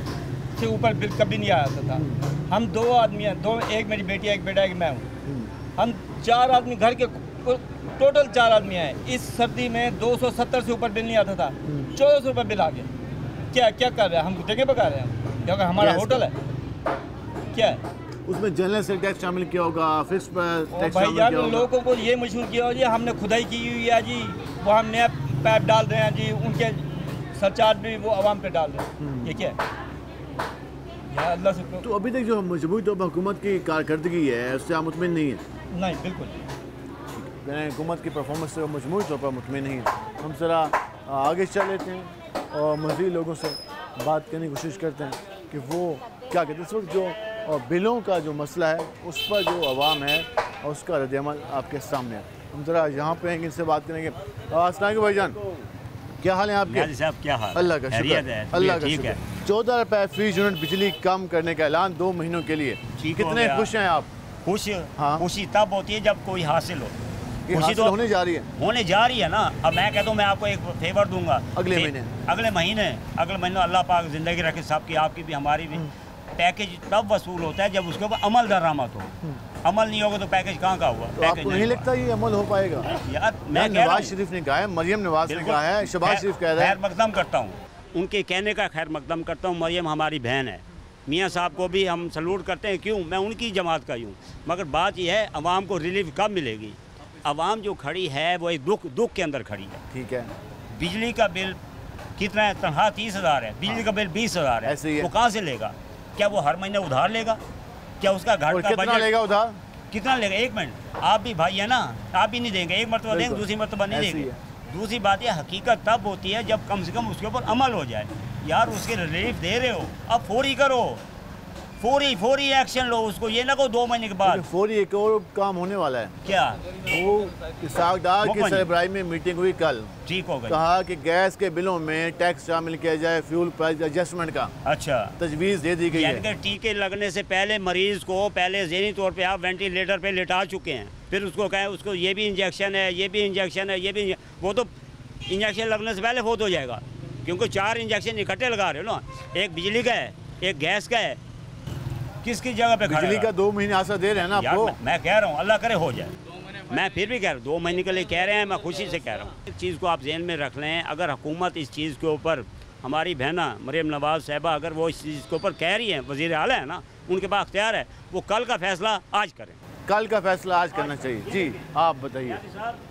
Speaker 15: से ऊपर बिल कभी नहीं आया था। हम 2 आदमी हैं, एक मेरी बेटी है, एक बेटा है, एक मैं हूँ। हम 4 आदमी घर के टोटल 4 आदमी हैं। इस सर्दी में 270 से ऊपर बिल नहीं आता था, 1400 रुपये बिल आ गया। क्या कर रहे हैं? हम जगह पका रहे हैं क्योंकि हमारा होटल है। क्या है
Speaker 1: उसमें? जनरल से टैक्स शामिल किया होगा, फिक्स पर टैक्स
Speaker 15: भाई
Speaker 1: शामिल
Speaker 15: यार
Speaker 1: किया होगा।
Speaker 15: लोगों को ये मशहूर किया हो जी हमने खुदाई की हुई है जी, वो हम नया पैप डाल रहे हैं जी, उनके सरचार्ज भी वो आवाम पे डाल रहे हैं। ये क्या है यार? अल्लाह से
Speaker 1: तो अभी तक जो मजबूत तो हुकूमत की कारकर्दगी है उससे आप मुतमिन नहीं है?
Speaker 15: नहीं, बिल्कुल
Speaker 1: मैंने हुकूमत की परफॉर्मेंस से मजमूई तौर पर मुतमिन नहीं है। हम ज़रा आगे चल लेते हैं और मज़ीद लोगों से बात करने की कोशिश करते हैं कि वो क्या कहते हैं। इस वक्त जो बिलों का जो मसला है उस पर जो अवाम है और उसका रद्द-ए-अमल आपके सामने है। हम ज़रा यहाँ पे हैं, इनसे बात करेंगे। अस्सलाम वालेकुम भाईजान, क्या हाल है आपके?
Speaker 16: साहब क्या हाल?
Speaker 1: अल्लाह का शुक्र, अल्लाह का शुक्र। 14 रुपये फी यूनिट बिजली कम करने का ऐलान 2 महीनों के लिए, कितने खुश हैं आप?
Speaker 16: खुश?
Speaker 1: हाँ।
Speaker 16: खुशी तब होती है जब कोई हासिल हो।
Speaker 1: ये
Speaker 15: खुशी
Speaker 1: हासिल
Speaker 15: तो
Speaker 1: होने जा रही है,
Speaker 15: होने जा रही है ना। अब मैं कहता हूँ मैं आपको एक फेवर दूंगा
Speaker 1: अगले महीने अल्लाह पाक ज़िंदगी रखे, सबकी आपकी भी हमारी भी। पैकेज तब वसूल होता है जब उसके ऊपर अमल दरामद हो। अमल नहीं होगा तो पैकेज कहाँ का हुआ? तो आपको नहीं लगता ये अमल हो पाएगा?
Speaker 15: यार मैं
Speaker 1: नवाज शरीफ ने कहा है, मरियम नवाज ने कहा है, शहबाज शरीफ कह रहा है।
Speaker 15: खैर मकदम करता हूँ, उनके कहने का खैर मकदम करता हूँ। मरियम हमारी बहन है, मियाँ साहब को भी हम सलूट करते हैं। क्यों? मैं उनकी जमात का ही हूँ। मगर बात यह है अवाम को रिलीफ कब मिलेगी? अवाम जो खड़ी है वो एक दुख के अंदर खड़ी है।
Speaker 1: ठीक है,
Speaker 15: बिजली का बिल कितना है? तनख्वाह 30,000 है, बिजली का बिल 20,000 है। वो कहाँ से लेगा? क्या वो हर महीने उधार लेगा? क्या उसका घर का
Speaker 1: कितना लेगा उधार?
Speaker 15: कितना लेगा? एक मिनट, आप भी भाई है ना, आप भी नहीं देंगे। एक मरतबा देंगे, दूसरी मरतबा नहीं देंगे। दूसरी बात यह हकीकत तब होती है जब कम से कम उसके ऊपर अमल हो जाए। यार उसके रिलीफ दे रहे हो, अब फौरी करो, फौरी एक्शन लो उसको। ये ना को 2 महीने के बाद।
Speaker 1: फौरी एक और काम होने वाला है।
Speaker 15: क्या?
Speaker 1: वो इसहाक डार की सरबराही में मीटिंग हुई कल,
Speaker 15: ठीक हो गई।
Speaker 1: कहा कि गैस के बिलों में टैक्स शामिल किया जाए, फ्यूल प्राइस एडजस्टमेंट का।
Speaker 15: अच्छा,
Speaker 1: तजवीज़ दे दी गई है।
Speaker 15: टीके लगने से पहले मरीज को पहले ज़हनी तौर पे आप वेंटिलेटर पे लिटा चुके हैं, फिर उसको कहें उसको ये भी इंजेक्शन है, ये भी इंजेक्शन है, ये भी वो तो इंजेक्शन लगने से पहले फोत हो जाएगा, क्योंकि 4 इंजेक्शन इकट्ठे लगा रहे हो ना। एक बिजली का है, एक गैस का है। किसकी जगह पे
Speaker 1: बिजली का 2 महीने आशा दे रहे हैं ना आपको?
Speaker 15: मैं कह रहा हूँ अल्लाह करे हो जाए। मैं फिर भी कह रहा हूँ 2 महीने के लिए कह रहे हैं, मैं खुशी से कह रहा हूँ। इस चीज़ को आप जहन में रख लें, अगर हुकूमत इस चीज़ के ऊपर, हमारी बहना मरियम नवाज साहिबा अगर वो इस चीज़ के ऊपर कह रही हैं, वज़ीर आला है ना, उनके पास अख्तियार है, वो कल का फैसला आज करें।
Speaker 1: कल का फैसला आज करना चाहिए। जी आप बताइए।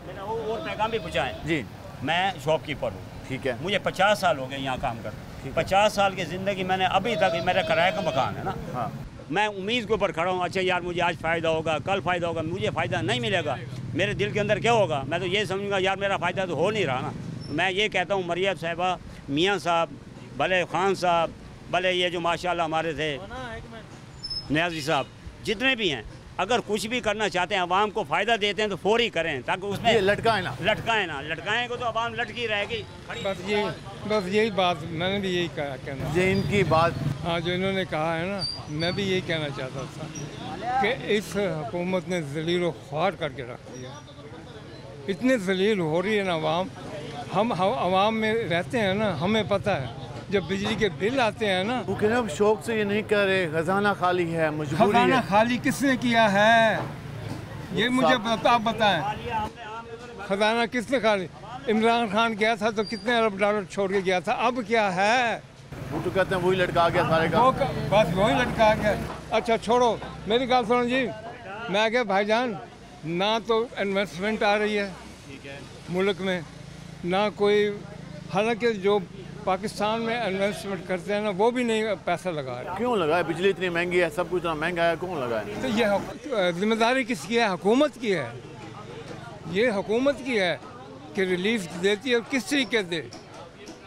Speaker 15: मेरा और पैगाम भी पूछाएं।
Speaker 1: जी,
Speaker 15: मैं शॉपकीपर हूँ,
Speaker 1: ठीक है,
Speaker 15: मुझे 50 साल हो गए यहाँ काम करते। 50 साल की ज़िंदगी मैंने अभी तक, मेरा किराए का मकान है ना, हाँ, मैं उम्मीद के ऊपर खड़ा हूँ। अच्छा यार मुझे आज फ़ायदा होगा, कल फ़ायदा होगा, मुझे फ़ायदा नहीं मिलेगा, मेरे दिल के अंदर क्या होगा? मैं तो ये समझूंगा यार मेरा फ़ायदा तो हो नहीं रहा ना। मैं ये कहता हूँ मरियम साहिबा, मियाँ साहब, भले खान साहब, भले ये जो माशाल्लाह हमारे थे नियाज़ी साहब, जितने भी हैं, अगर कुछ भी करना चाहते हैं, आवाम को फ़ायदा देते हैं तो फौरी करें, ताकि उसमें लटकाएं ना। लटकाएंगे तो आवाम लटकी रहेगी।
Speaker 2: बस यही बात मैंने भी यही कहना।
Speaker 1: ये इनकी बात,
Speaker 2: हाँ, जो इन्होंने कहा है ना, मैं भी यही कहना चाहता था कि इस हुकूमत ने ज़लील व ख्वार करके रख दिया। इतने ज़लील हो रही है ना आवाम। हम आवाम में रहते हैं ना, हमें पता है जब बिजली के बिल आते हैं ना,
Speaker 1: वो कह रहे शौक से ये नहीं कर रहे, खजाना खाली है, मजबूरी है।
Speaker 2: खजाना खाली किसने किया है ये मुझे आप बताएं। खजाना किसने खाली? इमरान खान गया था तो कितने अरब डॉलर छोड़ के गया था, अब क्या है?
Speaker 1: वो तो कहते हैं वही लटका गया सारे का,
Speaker 2: बस वही लटका गया। अच्छा छोड़ो, मेरी बात सुनो जी। मैं क्या भाईजान, ना तो इन्वेस्टमेंट आ रही है मुल्क में, ना कोई, हालांकि जो पाकिस्तान में इन्वेस्टमेंट करते हैं ना, वो भी नहीं पैसा लगा रहे।
Speaker 1: क्यों लगा है? बिजली इतनी महंगी है, सब कुछ इतना महंगा है, कौन लगा है?
Speaker 2: तो ये जिम्मेदारी किसकी है? हुकूमत की है। ये हुकूमत की है कि रिलीफ देती है और किस तरीके दे।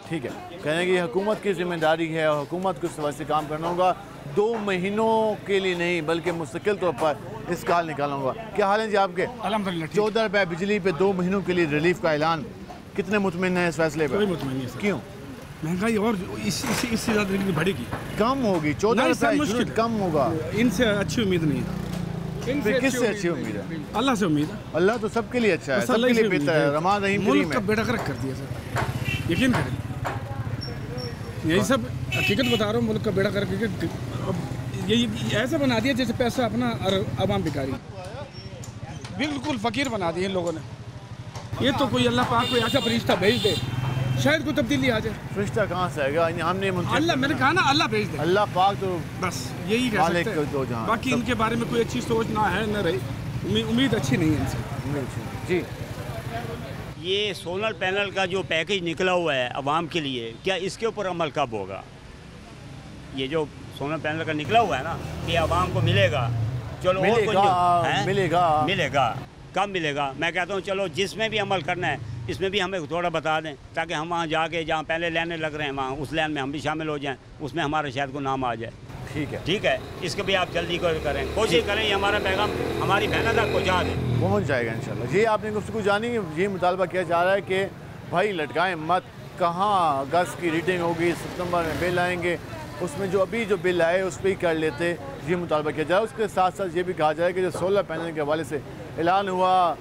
Speaker 1: ठीक है, कहने की हुकूमत की जिम्मेदारी है और हुकूमत को इस वजह से काम करना होगा। 2 महीनों के लिए नहीं बल्कि मुस्तकिल तौर पर इसका हल निकालना होगा। क्या हाल है जी आपके?
Speaker 13: अल्हम्दुलिल्लाह।
Speaker 1: 14 रुपये बिजली पे 2 महीनों के लिए रिलीफ का ऐलान, कितने मुतमिन हैं इस फैसले पर?
Speaker 13: मुतमिन है।
Speaker 1: क्यों?
Speaker 13: महंगाई और इससे ज़्यादा बढ़ेगी,
Speaker 1: कम होगी। 14 रुपये कम होगा,
Speaker 13: इनसे अच्छी उम्मीद नहीं है।
Speaker 1: फिर किससे अच्छी उम्मीद है?
Speaker 13: अल्लाह से उम्मीद है।
Speaker 1: अल्लाह तो सबके लिए अच्छा है, सबके लिए बेहतर है। रमान रहीम
Speaker 13: मुल्क का बेड़ा गर्क कर दिया सर, यकीन करें, यही सब हकीकत बता रहा हूँ। मुल्क का बेड़ा गर्क ये ऐसा बना दिया जैसे पैसा अपना आवाम भिखारी, बिल्कुल फ़कीर बना दिए इन लोगों ने। ये तो कोई अल्लाह पाक कोई ऐसा फरिश्ता भेज दे, शायद कोई तब्दीली आ जाए।
Speaker 1: फरिश्ता कहाँ से आएगा? हमने
Speaker 13: अल्लाह, मैंने कहा ना, अल्लाह भेज दे।
Speaker 1: अल्लाह पाक तो
Speaker 13: बस यही कह सकते हैं। बाकी इनके बारे में कोई अच्छी सोच ना है, न रही, उम्मीद अच्छी नहीं है इनसे।
Speaker 1: जी,
Speaker 15: ये सोलर पैनल का जो पैकेज निकला हुआ है आवाम के लिए, क्या इसके ऊपर अमल कब होगा? ये जो सोलर पैनल का निकला हुआ है ना, ये आवाम को मिलेगा। चलो मिलेगा कब मिलेगा? मैं कहता हूँ चलो जिसमें भी अमल करना है इसमें भी हमें थोड़ा बता दें, ताकि हम वहाँ जाके जहाँ पहले लाइनें लग रहे हैं वहाँ उस लाइन में हम भी शामिल हो जाएं, उसमें हमारे शहर को नाम आ जाए। ठीक है, इसको भी आप जल्दी करें, कोशिश करें ये हमारा पैगाम हमारी बहनों तक पहुँचा दें।
Speaker 1: पहुँच जाएगा इंशाल्लाह। ये आपने गुफ्तगू जानी, ये मुतालबा किया जा रहा है कि भाई लटकाएं मत। कहाँ अगस्त की रीडिंग होगी, सितंबर में बिल आएंगे, उसमें जो अभी जो बिल आए उस पर ही कर लेते, ये मुतालबा किया जाए। उसके साथ साथ ये भी कहा जाए कि जो सोलर पैनल के हवाले से ऐलान हुआ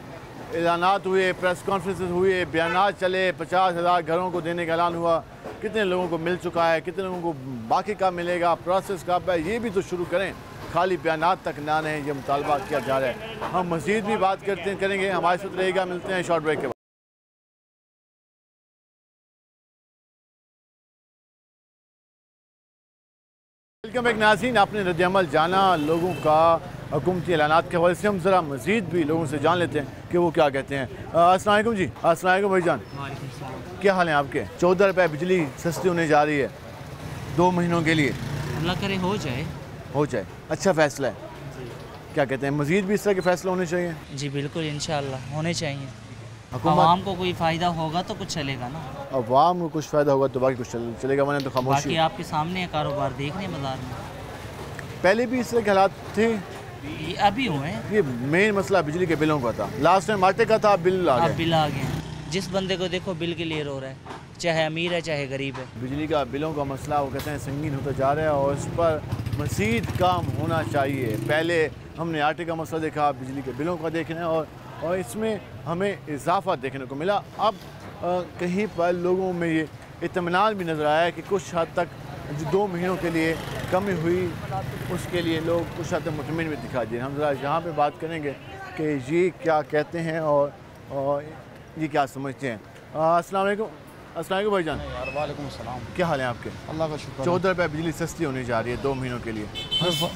Speaker 1: ऐलानात हुए, प्रेस कॉन्फ्रेंसेस हुए, बयानात चले, 50,000 घरों को देने का ऐलान हुआ, कितने लोगों को मिल चुका है, कितने लोगों को बाकी कब मिलेगा, प्रोसेस कब है, ये भी तो शुरू करें। खाली बयानात तक ना रहें, ये मुतालबा किया जा रहा है। हम मज़ीद भी बात करेंगे, हमारे साथ रहेगा। मिलते हैं शॉर्ट ब्रेक के बाद। वेलकम बैक नाज़रीन, आपने रद्द-ए-अमल जाना लोगों का हुकूमती ऐलानात के हवाले से। हम ज़रा मज़ीद भी लोगों से जान लेते हैं कि वो क्या कहते हैं। अस्सलाम वालेकुम जी। अस्सलाम वालेकुम भाईजान, क्या हाल है आपके? 14 रुपये बिजली सस्ती होने जा रही है 2 महीनों के लिए।
Speaker 16: अल्लाह करे हो जाए।
Speaker 1: अच्छा फ़ैसला है। क्या कहते हैं, मज़ीद भी इस तरह के फ़ैसले होने चाहिए?
Speaker 16: जी बिल्कुल, इंशाअल्लाह होने चाहिए।
Speaker 1: हुकूमत
Speaker 16: आवाम को कोई फ़ायदा होगा तो कुछ चलेगा ना।
Speaker 1: अवाम को कुछ फ़ायदा होगा तो बाकी कुछ चलेगा, वरना तो खामोशी।
Speaker 16: बाकी आपके सामने है, कारोबार देख रहे हैं बाजार में।
Speaker 1: पहले भी इस तरह के हालात थे,
Speaker 16: ये अभी हुए हैं।
Speaker 1: ये मेन मसला बिजली के बिलों का था। लास्ट टाइम आटे का था, बिल आ
Speaker 16: गए। जिस बंदे को देखो बिल के लिए रो रहा है, चाहे अमीर है चाहे गरीब है।
Speaker 1: बिजली का बिलों का मसला वो कहते हैं संगीन होता जा रहा है और इस पर मज़ीद काम होना चाहिए। पहले हमने आटे का मसला देखा, बिजली के बिलों का देखना है और इसमें हमें इजाफा देखने को मिला। अब कहीं पर लोगों में ये इत्मीनान भी नज़र आया कि कुछ हद तक जो 2 महीनों के लिए कमी हुई उसके लिए लोग कुछ हद तक मुतमिन भी दिखाई दे। हम ज़रा यहाँ पे बात करेंगे कि ये क्या कहते हैं और ये क्या समझते हैं। अस्सलाम वालेकुम। अस्सलाम वालेकुम भाईजान।
Speaker 17: वालेकुम सलाम।
Speaker 1: क्या हाल है आपके?
Speaker 17: अल्लाह का शुक्र।
Speaker 1: 14 रुपये बिजली सस्ती होने जा रही है 2 महीनों के लिए।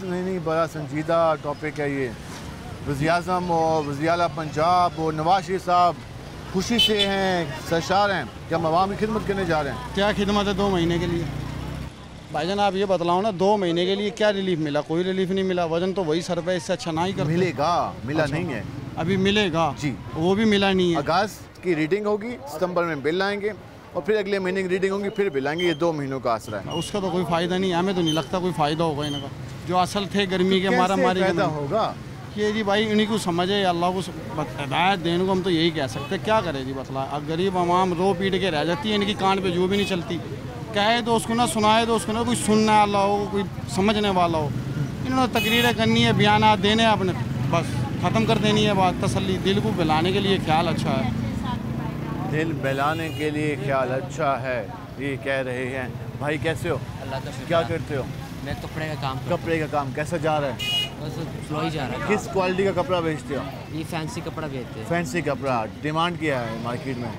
Speaker 1: नहीं, बड़ा संजीदा टॉपिक है ये। वज़ीर-ए-आज़म और वज़ीर आला पंजाब और नवाज शरीफ साहब खुशी से हैं, सरशार हैं कि हम आवाम की खिदमत करने जा रहे हैं।
Speaker 17: क्या खिदमत है 2 महीने के लिए? भाईजान आप ये बतलाओ ना, 2 महीने के लिए क्या रिलीफ मिला? कोई रिलीफ नहीं मिला। वजन तो वही 100 रुपये, इससे अच्छा ना ही कर।
Speaker 1: मिलेगा, मिला नहीं है
Speaker 17: अभी, मिलेगा
Speaker 1: जी,
Speaker 17: वो भी मिला नहीं है।
Speaker 1: अगस्त की रीडिंग होगी, सितंबर में बिल आएंगे और फिर अगले महीने की रीडिंग होगी, फिर बिल आएंगे। ये 2 महीनों का आसरा है।
Speaker 17: उसका तो कोई फ़ायदा नहीं, हमें तो नहीं लगता कोई फ़ायदा होगा इनका। जो असल थे गर्मी के मारा मारी
Speaker 1: फ़ायदा होगा
Speaker 17: ये जी भाई, इन्हीं को समझे, अल्लाह को हिदायत देने को हम तो यही कह सकते। क्या करें जी बतला। अब गरीब आवाम रो पीट के रह जाती है, इनकी कान पे जो भी नहीं चलती। कहे तो उसको ना, सुनाए तो उसको ना, कोई सुनने वाला हो, कोई समझने वाला हो। इन्होंने तकरीरें करनी है, बयान देने अपने, बस ख़त्म कर देनी है बात। तसल्ली, दिल को बहलाने के लिए ख्याल अच्छा है।
Speaker 1: दिल बहलाने के लिए ख्याल अच्छा है, ये कह रहे हैं। भाई कैसे हो?
Speaker 18: अल्लाह का शुक्र।
Speaker 1: क्या करते हो?
Speaker 18: मैं कपड़े का काम।
Speaker 1: कपड़े का काम कैसा जा रहा है?
Speaker 18: बस स्लो ही जा रहा है।
Speaker 1: किस क्वालिटी का कपड़ा बेचते हो?
Speaker 18: ये फैंसी कपड़ा बेचते हैं।
Speaker 1: फैंसी कपड़ा डिमांड किया है मार्केट में?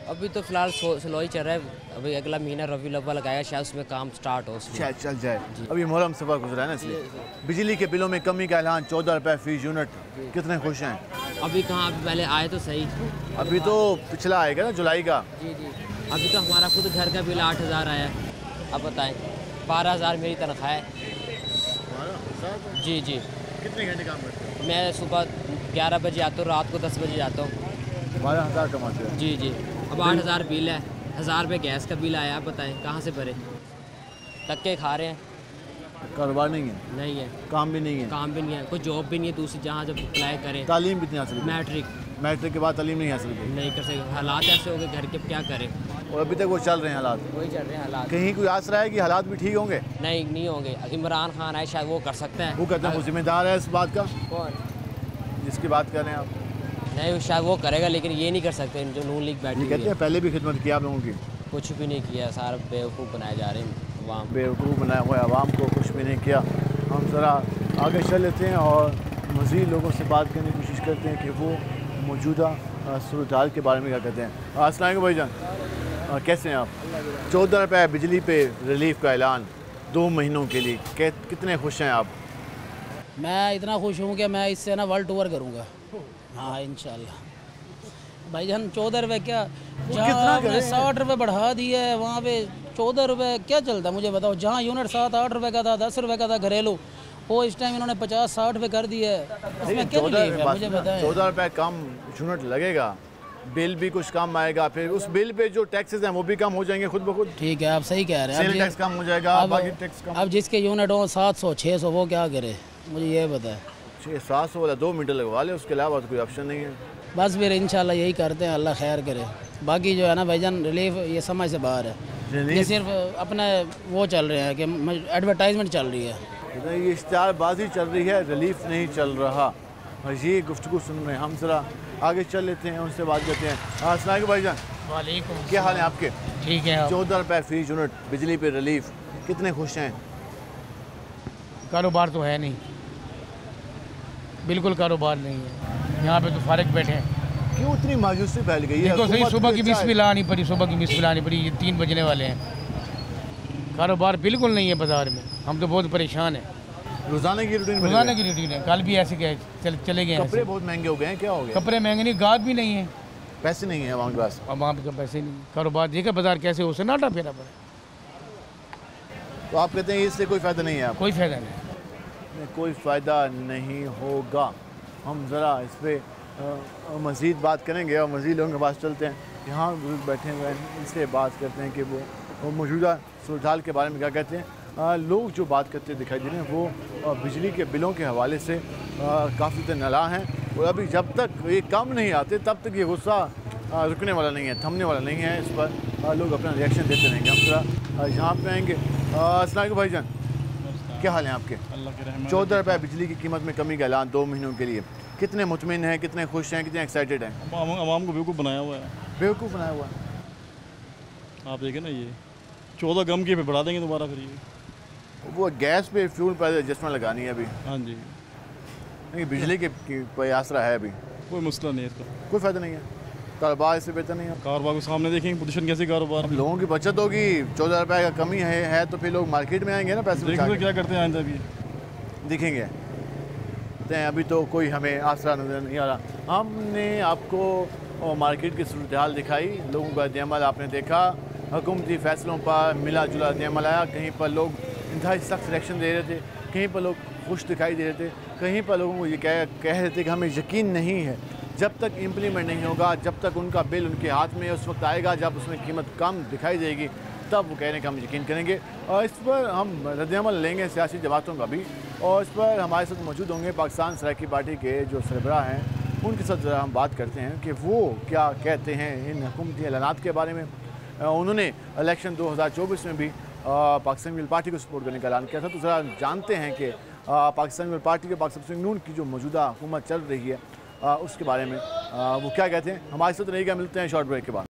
Speaker 18: अभी तो फिलहाल स्लो ही चल रहा है। अभी अगला महीना रबी अव्वल लगाया, शायद उसमें काम स्टार्ट हो,
Speaker 1: शायद चल जाए। अभी मुहर्रम सफ़र गुजरा है ना, इसलिए। बिजली के बिलों में कमी का ऐलान, 14 रुपये फी यूनिट। कितने खुश हैं?
Speaker 18: अभी कहाँ, अभी पहले आए तो सही।
Speaker 1: अभी तो पिछला आएगा ना, जुलाई का।
Speaker 18: जी। अभी तो हमारा खुद घर का बिल 8,000 आया। अब बताएं, 12,000 मेरी तनख्वाह है। जी।
Speaker 1: कितने घंटे काम करते हो?
Speaker 18: मैं सुबह 11 बजे आता हूँ, रात को 10 बजे जाता हूँ।
Speaker 1: 12,000 कमाते हो?
Speaker 18: जी। अब 8,000 बिल है, 1,000 रुपये गैस का बिल आया। आप बताएं कहाँ से भरे? धक्के खा रहे हैं।
Speaker 1: कारोबार नहीं है, काम भी नहीं है,
Speaker 18: कोई जॉब भी नहीं है दूसरी जहाँ जब अप्लाई करें।
Speaker 1: तालीम कितनी हासिल? मैट्रिक के बाद तालीम नहीं हासिल की?
Speaker 18: नहीं कर सकते, हालात ऐसे हो गए घर के, क्या करें।
Speaker 1: और अभी तक वो चल रहे हैं हालात?
Speaker 18: वही चल रहे हैं हालात।
Speaker 1: कहीं कोई आस रहा है कि हालात भी ठीक होंगे?
Speaker 18: नहीं होंगे। इमरान खान आए, शायद वो कर सकते हैं।
Speaker 1: वो कहते हैं वो जिम्मेदार है इस बात का?
Speaker 18: कौन?
Speaker 1: जिसकी बात कर रहे हैं आप?
Speaker 18: नहीं, शायद वो करेगा, लेकिन ये नहीं कर सकते जो नून लीग बैठी
Speaker 1: कहते हैं पहले भी खिदमत की आप लोगों की।
Speaker 18: कुछ भी नहीं किया, सारा बेवकूफ़ बनाए जा रहे हैं अवाम।
Speaker 1: बेवकूफ़ बनाया हुआ है अवाम को, कुछ भी नहीं किया। हम ज़रा आगे चल लेते हैं और मज़ीद लोगों से बात करने की कोशिश करते हैं कि वो मौजूदा सूरत हाल के बारे में क्या कहते हैं। अस्सलाम वालेकुम भाईजान, कैसे हैं आप? 14 रुपये बिजली पे रिलीफ का ऐलान 2 महीनों के लिए, कितने खुश हैं आप?
Speaker 19: मैं इतना खुश हूँ कि मैं इससे ना वर्ल्ड टूर करूँगा। हाँ इंशाल्लाह। भाईजान 14 रुपये क्या, जहाँ आपने 60 रुपये बढ़ा दिया है वहाँ पे 14 रुपये क्या चलता है मुझे बताओ। जहाँ यूनिट 7-8 रुपये का था, 10 रुपये का था घरेलू, वो इस टाइम इन्होंने 50-60 रुपये कर दिया है। उसमें क्या रिलीफ है मुझे बताएं।
Speaker 1: 14 रुपये कम यूनिट लगेगा, बिल भी कुछ कम आएगा, फिर उस बिल पे जो टैक्सेस हैं वो भी कम हो जाएंगे खुद ब खुद।
Speaker 19: ठीक है, आप सही कह रहे हैं।
Speaker 1: सेल टैक्स कम हो जाएगा, बाकी टैक्स कम।
Speaker 19: अब जिसके यूनिट हो 700-600 वो क्या करे, मुझे ये बताए।
Speaker 1: 600-700 वाला 2 मीटर लगवा ले, उसके अलावा तो कोई ऑप्शन नहीं है।
Speaker 19: बस फिर इंशाल्लाह यही करते हैं, अल्लाह खैर करे। बाकी जो है ना भाईजान रिलीफ ये समझ से बाहर है। ये सिर्फ अपने वो चल रहे हैं कि एडवर्टाइजमेंट चल रही है,
Speaker 1: ये इश्तिहारबाजी चल रही है, रिलीफ नहीं चल रहा। ये गुफ्तगू सुन रहे हैं। हम ज़रा आगे चल लेते हैं, उनसे बात करते हैं। अस्सलाम वालेकुम भाईजान।
Speaker 20: वालेकुम,
Speaker 1: क्या हाल है आपके?
Speaker 20: ठीक है।
Speaker 1: 14 रुपये फी यूनिट बिजली पे रिलीफ, कितने खुश हैं?
Speaker 20: कारोबार तो है नहीं, बिल्कुल कारोबार नहीं है यहाँ पे, तो फारिग बैठे हैं।
Speaker 1: क्यों इतनी मायूसी फैल गई है?
Speaker 20: देखो सही, सुबह की बिस्मिल्लाह आनी पड़ी, सुबह की बिस्मिल्लाह आनी पड़ी, ये 3 बजने वाले हैं। कारोबार बिल्कुल नहीं है बाज़ार में, हम तो बहुत परेशान हैं।
Speaker 1: रोज़ाना की रूटीन
Speaker 20: है। कल भी ऐसे गए, चले गए।
Speaker 1: कपड़े बहुत महंगे हो गए हैं, क्या हो गया?
Speaker 20: कपड़े महंगे नहीं, गाहक भी नहीं है,
Speaker 1: पैसे नहीं है वहाँ के पास।
Speaker 20: अब वहाँ पे पैसे नहीं, कारोबार देखा बाजार कैसे हो, सन्नाटा फेरा पड़ा।
Speaker 1: तो आप कहते हैं इससे कोई फ़ायदा नहीं है?
Speaker 20: कोई फ़ायदा नहीं,
Speaker 1: कोई फ़ायदा नहीं होगा। हम ज़रा इस पर मज़ीद बात करेंगे और मज़ीद लोगों के पास चलते हैं। यहाँ बुजुर्ग बैठे हुए हैं, इनसे बात करते हैं कि वो मौजूदा सूरत हाल के बारे में क्या कहते हैं। लोग जो बात करते दिखाई दे रहे हैं वो बिजली के बिलों के हवाले से काफ़ी नाला हैं, और अभी जब तक ये कम नहीं आते तब तक ये गुस्सा रुकने वाला नहीं है, थमने वाला नहीं है। इस पर लोग अपना रिएक्शन देते रहेंगे। हम थोड़ा यहाँ पे आएँगे। अस्सलाम वालेकुम भाईजान, क्या हाल है आपके?
Speaker 21: अल्लाह के रहमत।
Speaker 1: 14 रुपये बिजली की कीमत में कमी का ऐलान 2 महीनों के लिए, कितने मुतमिन हैं, कितने खुश हैं, कितने एक्साइटेड हैं?
Speaker 21: आवाम को बेवकूफ़ बनाया हुआ है।
Speaker 1: बेवकूफ़ बनाया हुआ है,
Speaker 21: आप देखें ना, ये 14 गम के पे बढ़ा देंगे दोबारा फिर ये।
Speaker 1: वो गैस पे फ्यूल पर एडजस्टमेंट लगानी है अभी।
Speaker 21: हाँ जी,
Speaker 1: नहीं बिजली के कोई आसरा है अभी?
Speaker 21: कोई मसला नहीं है इसका,
Speaker 1: कोई फ़ायदा नहीं है। कारोबार इससे बेहतर नहीं है।
Speaker 21: कारोबार को सामने देखेंगे, पोजीशन कैसे कारोबार,
Speaker 1: लोगों की बचत होगी। 14 रुपये का कमी है तो फिर लोग मार्केट में आएंगे ना पैसे
Speaker 21: देखेंगे क्या करते हैं आइंदा भी
Speaker 1: दिखेंगे। अभी तो कोई हमें आसरा नज़र नहीं आ रहा। हमने आपको मार्केट की सूरत हाल दिखाई, लोगों का रद्द-ए-अमल आपने देखा, हुकूमती फ़ैसलों पर मिला जुला रद्द-ए-अमल आया। कहीं पर लोग इंतहाई सख्त रिएक्शन दे रहे थे, कहीं पर लोग खुश दिखाई दे रहे थे, कहीं पर लोगों को ये कह रहे थे कि हमें यकीन नहीं है। जब तक इम्प्लीमेंट नहीं होगा, जब तक उनका बिल उनके हाथ में उस वक्त आएगा जब उसमें कीमत कम दिखाई देगी, तब वो कहने का हम यकीन करेंगे। और इस पर हम रद्द-ए-अमल लेंगे सियासी जमातों का भी, और इस पर हमारे साथ मौजूद होंगे पाकिस्तान सराइकी पार्टी के जो सरबराह हैं, उनके साथ ज़रा हम बात करते हैं कि वो क्या कहते हैं इन हुकूमती ऐलानात के बारे में। उन्होंने इलेक्शन 2024 में भी पाकिस्तान पीपल्स पार्टी को सपोर्ट करने का ऐलान किया था। तो ज़रा जानते हैं कि पाकिस्तान पीपल्स पार्टी के पाकिस्तान नून की जो मौजूदा हुकूमत चल रही है उसके बारे में वो क्या कहते हैं। हमारे साथ रहेगा, मिलते हैं शॉर्ट ब्रेक के बाद।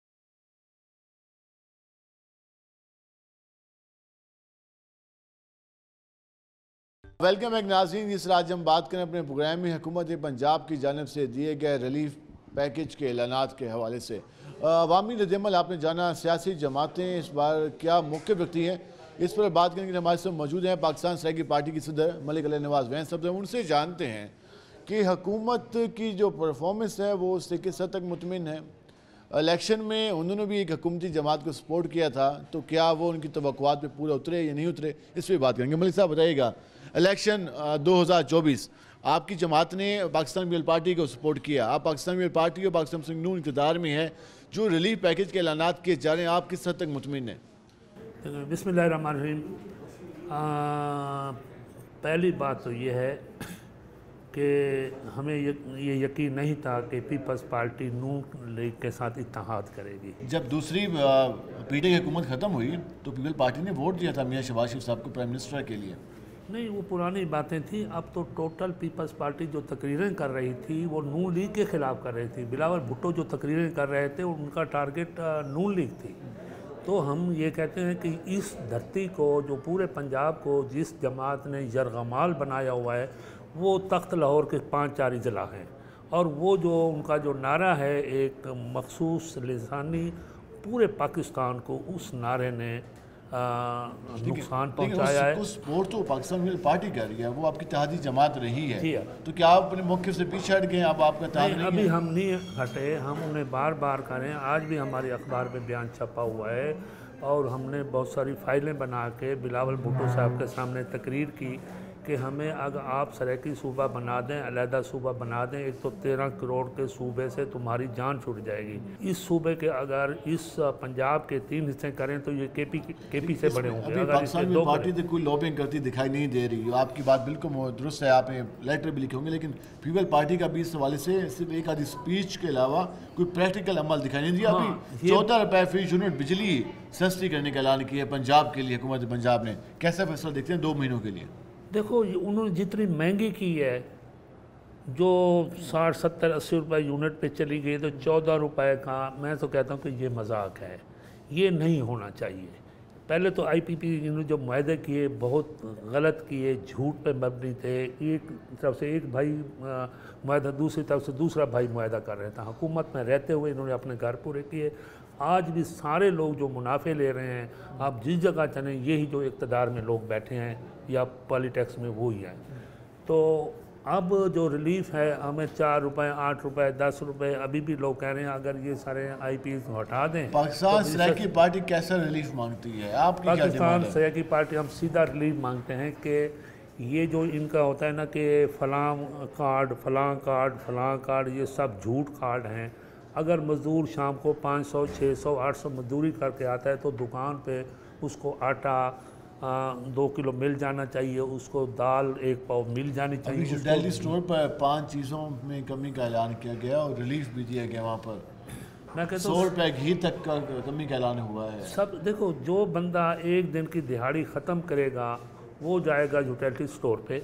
Speaker 1: वेलकम बैक नाज़रीन। इस आज हम बात करें अपने प्रोग्राम में हुकूमत पंजाब की जानिब से दिए गए रिलीफ पैकेज के ऐलानात के हवाले से। अवामी रद्द-ए-अमल आपने जाना, सियासी जमातें इस बार क्या मौक़िफ़ रखती हैं, इस पर बात करने के लिए हमारे साथ मौजूद हैं पाकिस्तान सराइकी पार्टी की सदर मलिक अली नवाज़ वैन साहब। उनसे जानते हैं कि हुकूमत की जो परफॉर्मेंस है वो उससे किस हद तक मुतमिन है। इलेक्शन में उन्होंने भी एक हुकूमती जमात को सपोर्ट किया था, तो क्या वो उनकी तवक्कुआत पे पूरे उतरे या नहीं उतरे, इस पर बात करेंगे। मलिक साहब बताइएगा, इलेक्शन 2024 आपकी जमात ने पाकिस्तान पीपल्स पार्टी को सपोर्ट किया, आप पाकिस्तान पीपल्स पार्टी और पाकिस्तान मुस्लिम नून इक़्तिदार में है, जो रिलीफ पैकेज के ऐलानात किए जा रहे हैं, आप किस हद तक मुतमिन हैं?
Speaker 22: बिस्मिल्लाहिर्रहमानिर्रहीम। पहली बात तो ये है कि हमें ये यकीन नहीं था कि पीपल्स पार्टी नून लीग के साथ इत्तेहाद करेगी।
Speaker 1: जब दूसरी पीटी की हुकूमत ख़त्म हुई तो पीपल्स पार्टी ने वोट दिया था मियां शहबाज शरीफ साहब को प्राइम मिनिस्टर के लिए।
Speaker 22: नहीं, वो पुरानी बातें थी। अब तो टोटल पीपल्स पार्टी जो तकरीरें कर रही थी वो नून लीग के ख़िलाफ़ कर रही थी। बिलावल भुट्टो जो तकरीरें कर रहे थे उनका टारगेट नून लीग थी। तो हम ये कहते हैं कि इस धरती को, जो पूरे पंजाब को जिस जमात ने यरगमाल बनाया हुआ है, वो तख्त लाहौर के 5 अजला हैं, और वो जो उनका जो नारा है एक मखसूस लिसानी पूरे पाकिस्तान को, उस नारे ने नुकसान पहुंचाया है।
Speaker 1: सपोर्ट तो पाकिस्तान पीपल्स पार्टी कर रही है, वो आपकी इत्तेहादी जमात रही है, तो क्या आप अपने मौक़िफ़ से पीछे हट गए? अब आपका
Speaker 22: नहीं, अभी हम नहीं हटे, हम उन्हें बार बार करें। आज भी हमारे अखबार में बयान छपा हुआ है और हमने बहुत सारी फाइलें बना के बिलावल भुट्टो साहब के सामने तकरीर की कि हमें अगर आप सराइकी सूबा बना दें, अलहदा सूबा बना दें, एक तो 13 करोड़ के सूबे से तुम्हारी जान छूट जाएगी। इस सूबे के अगर इस पंजाब के 3 हिस्से करें तो ये केपी से बड़े होंगे।
Speaker 1: अगर पाकिस्तान में पार्टी तो कोई लॉबिंग करती दिखाई नहीं दे रही। आपकी बात बिल्कुल दुरुस्त है, आपने लेटर भी लिखे होंगे, लेकिन पीपल्स पार्टी का भी इस हवाले से सिर्फ एक आधी स्पीच के अलावा कोई प्रैक्टिकल अमल दिखाई नहीं दिया। अभी 14 रुपये फी यूनिट बिजली सस्ती करने का ऐलान किया पंजाब के लिए हुकूमत पंजाब ने, कैसा फैसला देखते हैं 2 महीनों के लिए?
Speaker 22: देखो, उन्होंने जितनी महंगी की है जो 60, 70, 80 रुपये यूनिट पे चली गई तो 14 रुपये का, मैं तो कहता हूँ कि ये मजाक है, ये नहीं होना चाहिए। पहले तो IPP ने जो मुआहदे किए बहुत गलत किए, झूठ पे मबनी थे। एक तरफ से एक भाई मुआहदा, दूसरी तरफ से दूसरा भाई मुआहदा कर रहे थे। हुकूमत में रहते हुए इन्होंने अपने घर पूरे किए। आज भी सारे लोग जो मुनाफे ले रहे हैं, आप जिस जगह चलें यही जो इक़्तिदार में लोग बैठे हैं या पॉलिटिक्स में वो ही है। तो अब जो रिलीफ है हमें 4 रुपये, 8 रुपये, 10 रुपये, अभी भी लोग कह रहे हैं अगर ये सारे IPs हटा दें।
Speaker 1: पाकिस्तान सराइकी पार्टी कैसा रिलीफ मांगती है? आपकी क्या डिमांड है?
Speaker 22: पाकिस्तान सराइकी पार्टी हम सीधा रिलीफ मांगते हैं कि ये जो इनका होता है ना कि फ़लाँ कार्ड, फ़लाँ कार्ड, फ़लाँ कार्ड, ये सब झूठ कार्ड हैं। अगर मज़दूर शाम को 500, 600, 800 मजदूरी करके आता है तो दुकान पे उसको आटा 2 किलो मिल जाना चाहिए, उसको दाल 1 पाव मिल जानी चाहिए।
Speaker 1: अभी जो दिल्ली स्टोर पर 5 चीज़ों में कमी का ऐलान किया गया और रिलीफ भी दिया गया, वहाँ पर
Speaker 22: मैं कहता
Speaker 1: 100 रुपये घी तक का कमी का ऐलान हुआ है।
Speaker 22: सब देखो, जो बंदा एक दिन की दिहाड़ी ख़त्म करेगा वो जाएगा यूटिलिटी स्टोर पे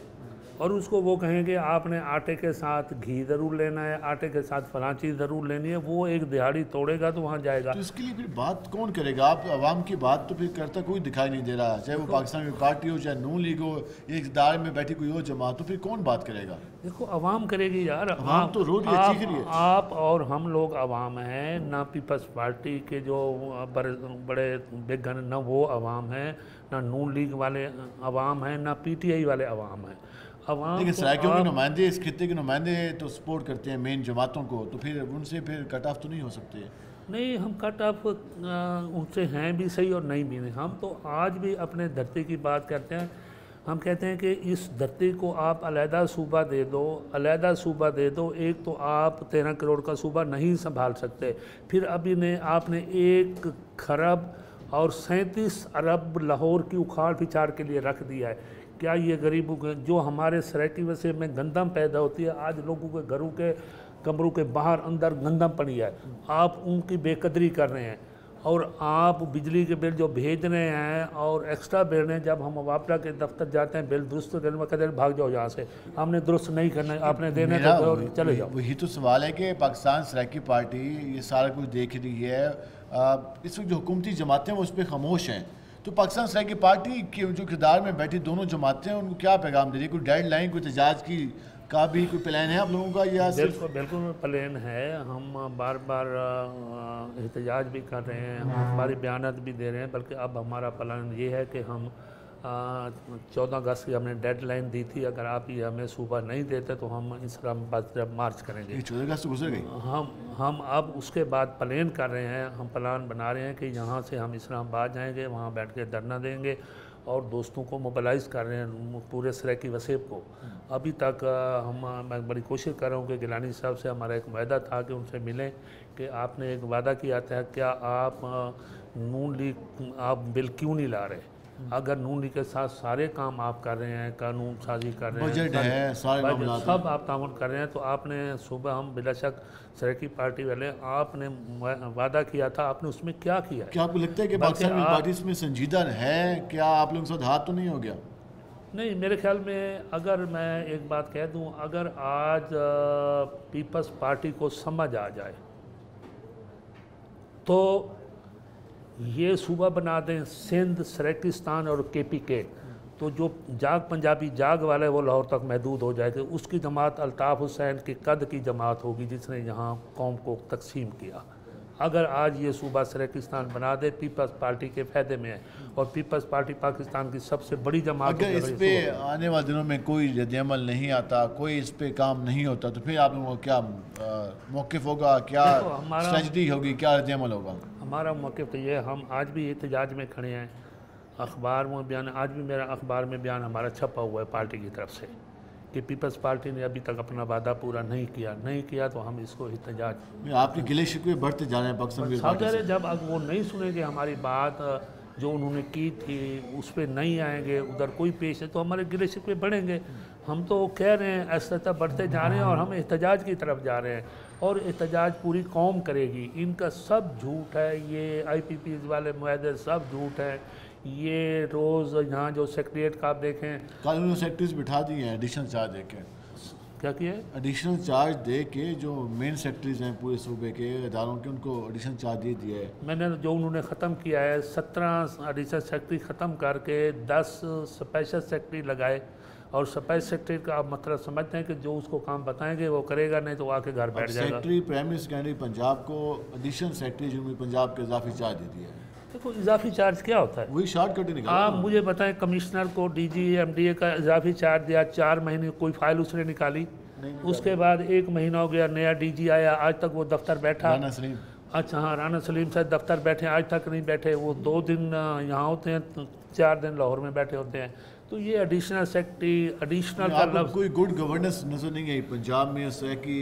Speaker 22: और उसको वो कहेंगे आपने आटे के साथ घी ज़रूर लेना है, आटे के साथ फलां चीज़ ज़रूर लेनी है, वो एक दिहाड़ी तोड़ेगा तो वहाँ जाएगा।
Speaker 1: तो इसके लिए फिर बात कौन करेगा? आप आवाम की बात तो फिर करता कोई दिखाई नहीं दे रहा, चाहे वो पाकिस्तान की पार्टी हो, चाहे नून लीग हो, एक इक़्तिदार में बैठी कोई हो जमात, तो फिर कौन बात करेगा?
Speaker 22: देखो आवाम करेगी यार,
Speaker 1: आवाम तो रो रही है, चीख रही है।
Speaker 22: आप और हम लोग आवाम हैं ना, पीपल्स पार्टी के जो बड़े बिग गन, ना वो आवाम है, ना नून लीग वाले आवाम हैं, ना PTI वाले आवाम हैं।
Speaker 1: लेकिन सराइकियों के नुमाइंदे, इस खित्ते के नुमाइंदे तो सपोर्ट करते हैं मेन जमातों को, तो फिर उनसे फिर कट ऑफ तो नहीं हो सकते?
Speaker 22: नहीं, हम कट ऑफ उनसे हैं भी सही और नहीं भी नहीं। हम तो आज भी अपने धरती की बात करते हैं। हम कहते हैं कि इस धरती को आप अलहदा सूबा दे दो, अलहदा सूबा दे दो। एक तो आप 13 करोड़ का सूबा नहीं संभाल सकते, फिर अभी ने आपने 1 खरब और 37 अरब लाहौर की उखाड़ पिछाड़ के लिए रख दिया है। क्या ये गरीबों के, जो हमारे सराइकी वसे में गंदम पैदा होती है, आज लोगों के घरों के कमरों के बाहर अंदर गंदम पड़ी है, आप उनकी बेकदरी कर रहे हैं। और आप बिजली के बिल जो भेज रहे हैं और एक्स्ट्रा भेज रहे हैं, जब हम वापरा के दफ्तर जाते हैं बिल दुरुस्त करने में कहते हैं भाग जाओ यहाँ से, हमने दुरुस्त नहीं करना है, आपने देने तो चले जाओ।
Speaker 1: वही तो सवाल है कि पाकिस्तान सराइकी पार्टी ये सारा कुछ देख रही है, इस वक्त जो हुकूमती जमातें वो उस पर खामोश हैं, तो पाकिस्तान सराइकी पार्टी के जो किरदार में बैठी दोनों जमातें उनको क्या पैगाम दे रही है? कोई डेडलाइन, कोई एहतजाज की का भी कोई प्लान है आप लोगों का? या
Speaker 22: बिल्कुल प्लान है। हम बार बार एहतजाज भी कर रहे हैं, हमारे बयानात भी दे रहे हैं, बल्कि अब हमारा प्लान ये है कि हम 14 अगस्त की हमने डेडलाइन दी थी, अगर आप ये हमें सूबा नहीं देते तो हम इस्लामाबाद मार्च करेंगे।
Speaker 1: 14 अगस्त गुजर गई।
Speaker 22: हम अब उसके बाद प्लान कर रहे हैं, हम प्लान बना रहे हैं कि यहाँ से हम इस्लामाबाद जाएंगे, वहाँ बैठ के धरना देंगे और दोस्तों को मोबिलाइज कर रहे हैं, पूरे सराइकी वसेब को। अभी तक मैं बड़ी कोशिश कर रहा हूँ कि गिलानी साहब से हमारा एक वायदा था कि उनसे मिलें कि आपने एक वादा किया था, क्या आप नून लीग आप बिल क्यों नहीं ला रहे? अगर नून लीग के साथ सारे काम आप कर रहे हैं, कानून साजी कर रहे हैं,
Speaker 1: बजट है, सारे मामलात
Speaker 22: सब आप ताउन कर रहे हैं, तो आपने सुबह हम बिलाशक सराइकी पार्टी वाले आपने वादा किया था, आपने उसमें क्या किया है?
Speaker 1: क्या आपको लगता है कि पाकिस्तान पार्टी इसमें संजीदा है? क्या आप लोगों के साथ हाथ तो नहीं हो गया?
Speaker 22: नहीं, मेरे ख्याल में अगर मैं एक बात कह दूं, अगर आज पीपल्स पार्टी को समझ आ जाए तो ये सूबा बना दें सिंध, सराइकिस्तान और KPK, तो जो जाग पंजाबी जाग वाले वो लाहौर तक महदूद हो जाएगी। उसकी जमात अल्ताफ़ हुसैन की कद की जमात होगी जिसने यहाँ कौम को तकसीम किया। अगर आज ये सूबा सराइकिस्तान बना दे, पीपल्स पार्टी के फ़ायदे में है और पीपल्स पार्टी पाकिस्तान की सबसे बड़ी जमात।
Speaker 1: अगर इस पे आने वाले दिनों में कोई रद्द-ए-अमल नहीं आता, कोई इस पे काम नहीं होता, तो फिर आप लोगों का क्या मौक़िफ़ होगा, क्या स्ट्रेटजी होगी, क्या रद्द-ए-अमल होगा?
Speaker 22: हमारा मौक़िफ़ तो ये है, हम आज भी एहतजाज में खड़े हैं। अखबार में बयान, आज भी मेरा अखबार में बयान हमारा छपा हुआ है पार्टी की तरफ से कि पीपल्स पार्टी ने अभी तक अपना वादा पूरा नहीं किया तो हम इसको एहतजाज।
Speaker 1: आपके गिले शिकवे बढ़ते जा रहे हैं पाकिस्तान।
Speaker 22: जब वो नहीं सुनेंगे हमारी बात जो उन्होंने की थी उस पर नहीं आएंगे, उधर कोई पेश है तो हमारे गिले शिकवे बढ़ेंगे। हम तो कह रहे हैं ऐसा बढ़ते जा रहे हैं और हम एहतजाज की तरफ जा रहे हैं और एहतजाज पूरी कौम करेगी। इनका सब झूठ है, ये IPPs वाले मुआहदे सब झूठ है। ये रोज़ यहाँ जो सेक्रेटरीट का आप देखें,
Speaker 1: कानूनी सेक्रेटरीज बिठा दिए हैं एडिशनल चार्ज देके।
Speaker 22: क्या किया है?
Speaker 1: एडिशनल चार्ज दे के जो मेन सेक्रेटरीज हैं पूरे सूबे के इदारों के, उनको एडिशनल चार्ज दे दिया है।
Speaker 22: मैंने जो उन्होंने ख़त्म किया है 17 एडिशनल सेक्रेटरी ख़त्म करके 10 स्पेशल सेक्रेटरी लगाए, और स्पेशल सेक्रेटरी का आप मतलब समझते हैं कि जो उसको काम बताएंगे वो करेगा, नहीं तो आके घर बैठ जाएगा।
Speaker 1: Secretary prime minister candidate Punjab को एडिशनल सेक्रेटरी जनूबी पंजाब के इजाफी चार्ज दे दिया है।
Speaker 22: देखो इजाफी चार्ज क्या होता है?
Speaker 1: वही शॉर्टकट ही निकाला।
Speaker 22: आप मुझे बताएं, कमिश्नर को डीजी एमडीए का इजाफी चार्ज दिया, 4 महीने कोई फाइल उसने निकाली, उसके बाद 1 महीना हो गया, नया डीजी आया, आज तक वो दफ्तर बैठा।
Speaker 1: राना सलीम।
Speaker 22: अच्छा हाँ, राना सलीम साहब दफ्तर बैठे, आज तक नहीं बैठे। वो 2 दिन यहाँ होते हैं, 4 दिन लाहौर में बैठे होते हैं। तो ये एडिशनल सेक्रेटरी, एडिशनल का लफ्ज़
Speaker 1: कोई गुड गवर्नेंस नजर नहीं आई पंजाब में इस तरह की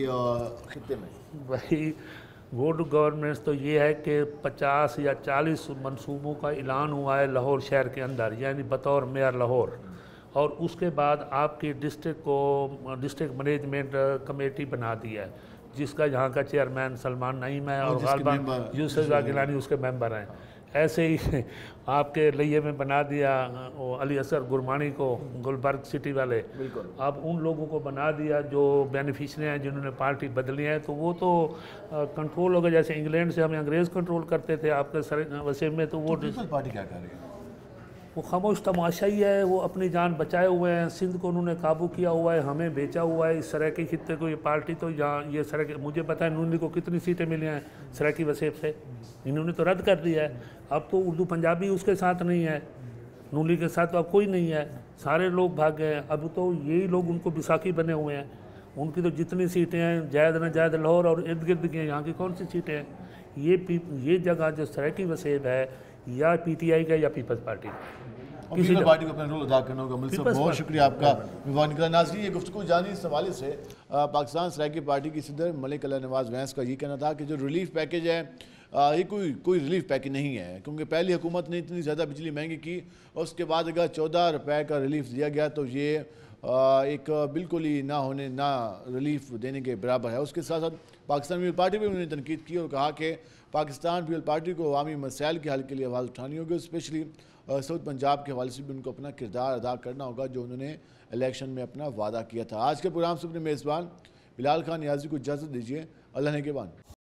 Speaker 1: खित्ते में।
Speaker 22: वही गुड गवर्नेंस तो ये है कि 50 या 40 मंसूबों का ऐलान हुआ है लाहौर शहर के अंदर, यानी बतौर मेयर लाहौर, और उसके बाद आपकी डिस्ट्रिक्ट को डिस्ट्रिक्ट मैनेजमेंट कमेटी बना दी है, जिसका यहाँ का चेयरमैन सलमान नईम है और गालबान यूसुफ गिलानी उसके मेंबर हैं। ऐसे ही आपके लिए में बना दिया वो अली असर गुरमानी को, गुलबर्ग सिटी वाले। अब उन लोगों को बना दिया जो बेनिफिशरी हैं, जिन्होंने पार्टी बदली है, तो वो तो कंट्रोल हो गया। जैसे इंग्लैंड से हमें अंग्रेज़ कंट्रोल करते थे आपके वसीम में, तो वो
Speaker 1: पार्टी क्या कर रही है?
Speaker 22: वो खामोश तमाशा ही है। वो अपनी जान बचाए हुए हैं, सिंध को उन्होंने काबू किया हुआ है, हमें बेचा हुआ है। इस तरह के खित्ते को ये पार्टी तो यहाँ ये सराय, मुझे पता है नून लीग को कितनी सीटें मिली हैं सराकी वसीब से, इन्होंने तो रद्द कर दिया है। अब तो उर्दू पंजाबी उसके साथ नहीं है, नून लीग के साथ तो अब कोई नहीं है, सारे लोग भाग गए हैं। अब तो यही लोग उनको बिसाखी बने हुए हैं। उनकी तो जितनी सीटें हैं, जायद न जायद लाहौर और इर्द गिर्द की, यहाँ की कौन सी सीटें हैं? ये जगह जो सराकी वसीब है या पीटीआई का या पीपल्स पार्टी
Speaker 1: किसी पार्टी को अपना रोल अदा करना होगा। मिल साहब बहुत शुक्रिया आपका विवाद निकला। नाज़रीन, ये गुफ्तगू जानी इस हवाले से पाकिस्तान सराकी पार्टी की सदर मलिक अला नवाज़ वैंस का ये कहना था कि जो रिलीफ पैकेज है ये कोई रिलीफ पैकेज नहीं है, क्योंकि पहली हुकूमत ने इतनी ज़्यादा बिजली महंगी की और उसके बाद अगर 14 रुपये का रिलीफ दिया गया तो ये एक बिल्कुल ही ना रिलीफ देने के बराबर है। उसके साथ साथ पाकिस्तान पीपल पार्टी पर उन्होंने तनकीद की और कहा कि पाकिस्तान पीपल पार्टी को अवामी मसाइल के हल के लिए आवाज़ उठानी होगी, स्पेशली साउथ पंजाब के हवाले से भी उनको अपना किरदार अदा करना होगा जो उन्होंने इलेक्शन में अपना वादा किया था। आज के प्रोग्राम से अपने मेज़बान बिलाल खान नियाज़ी को इजाज़त दीजिए। अल्लाह ने के बाद।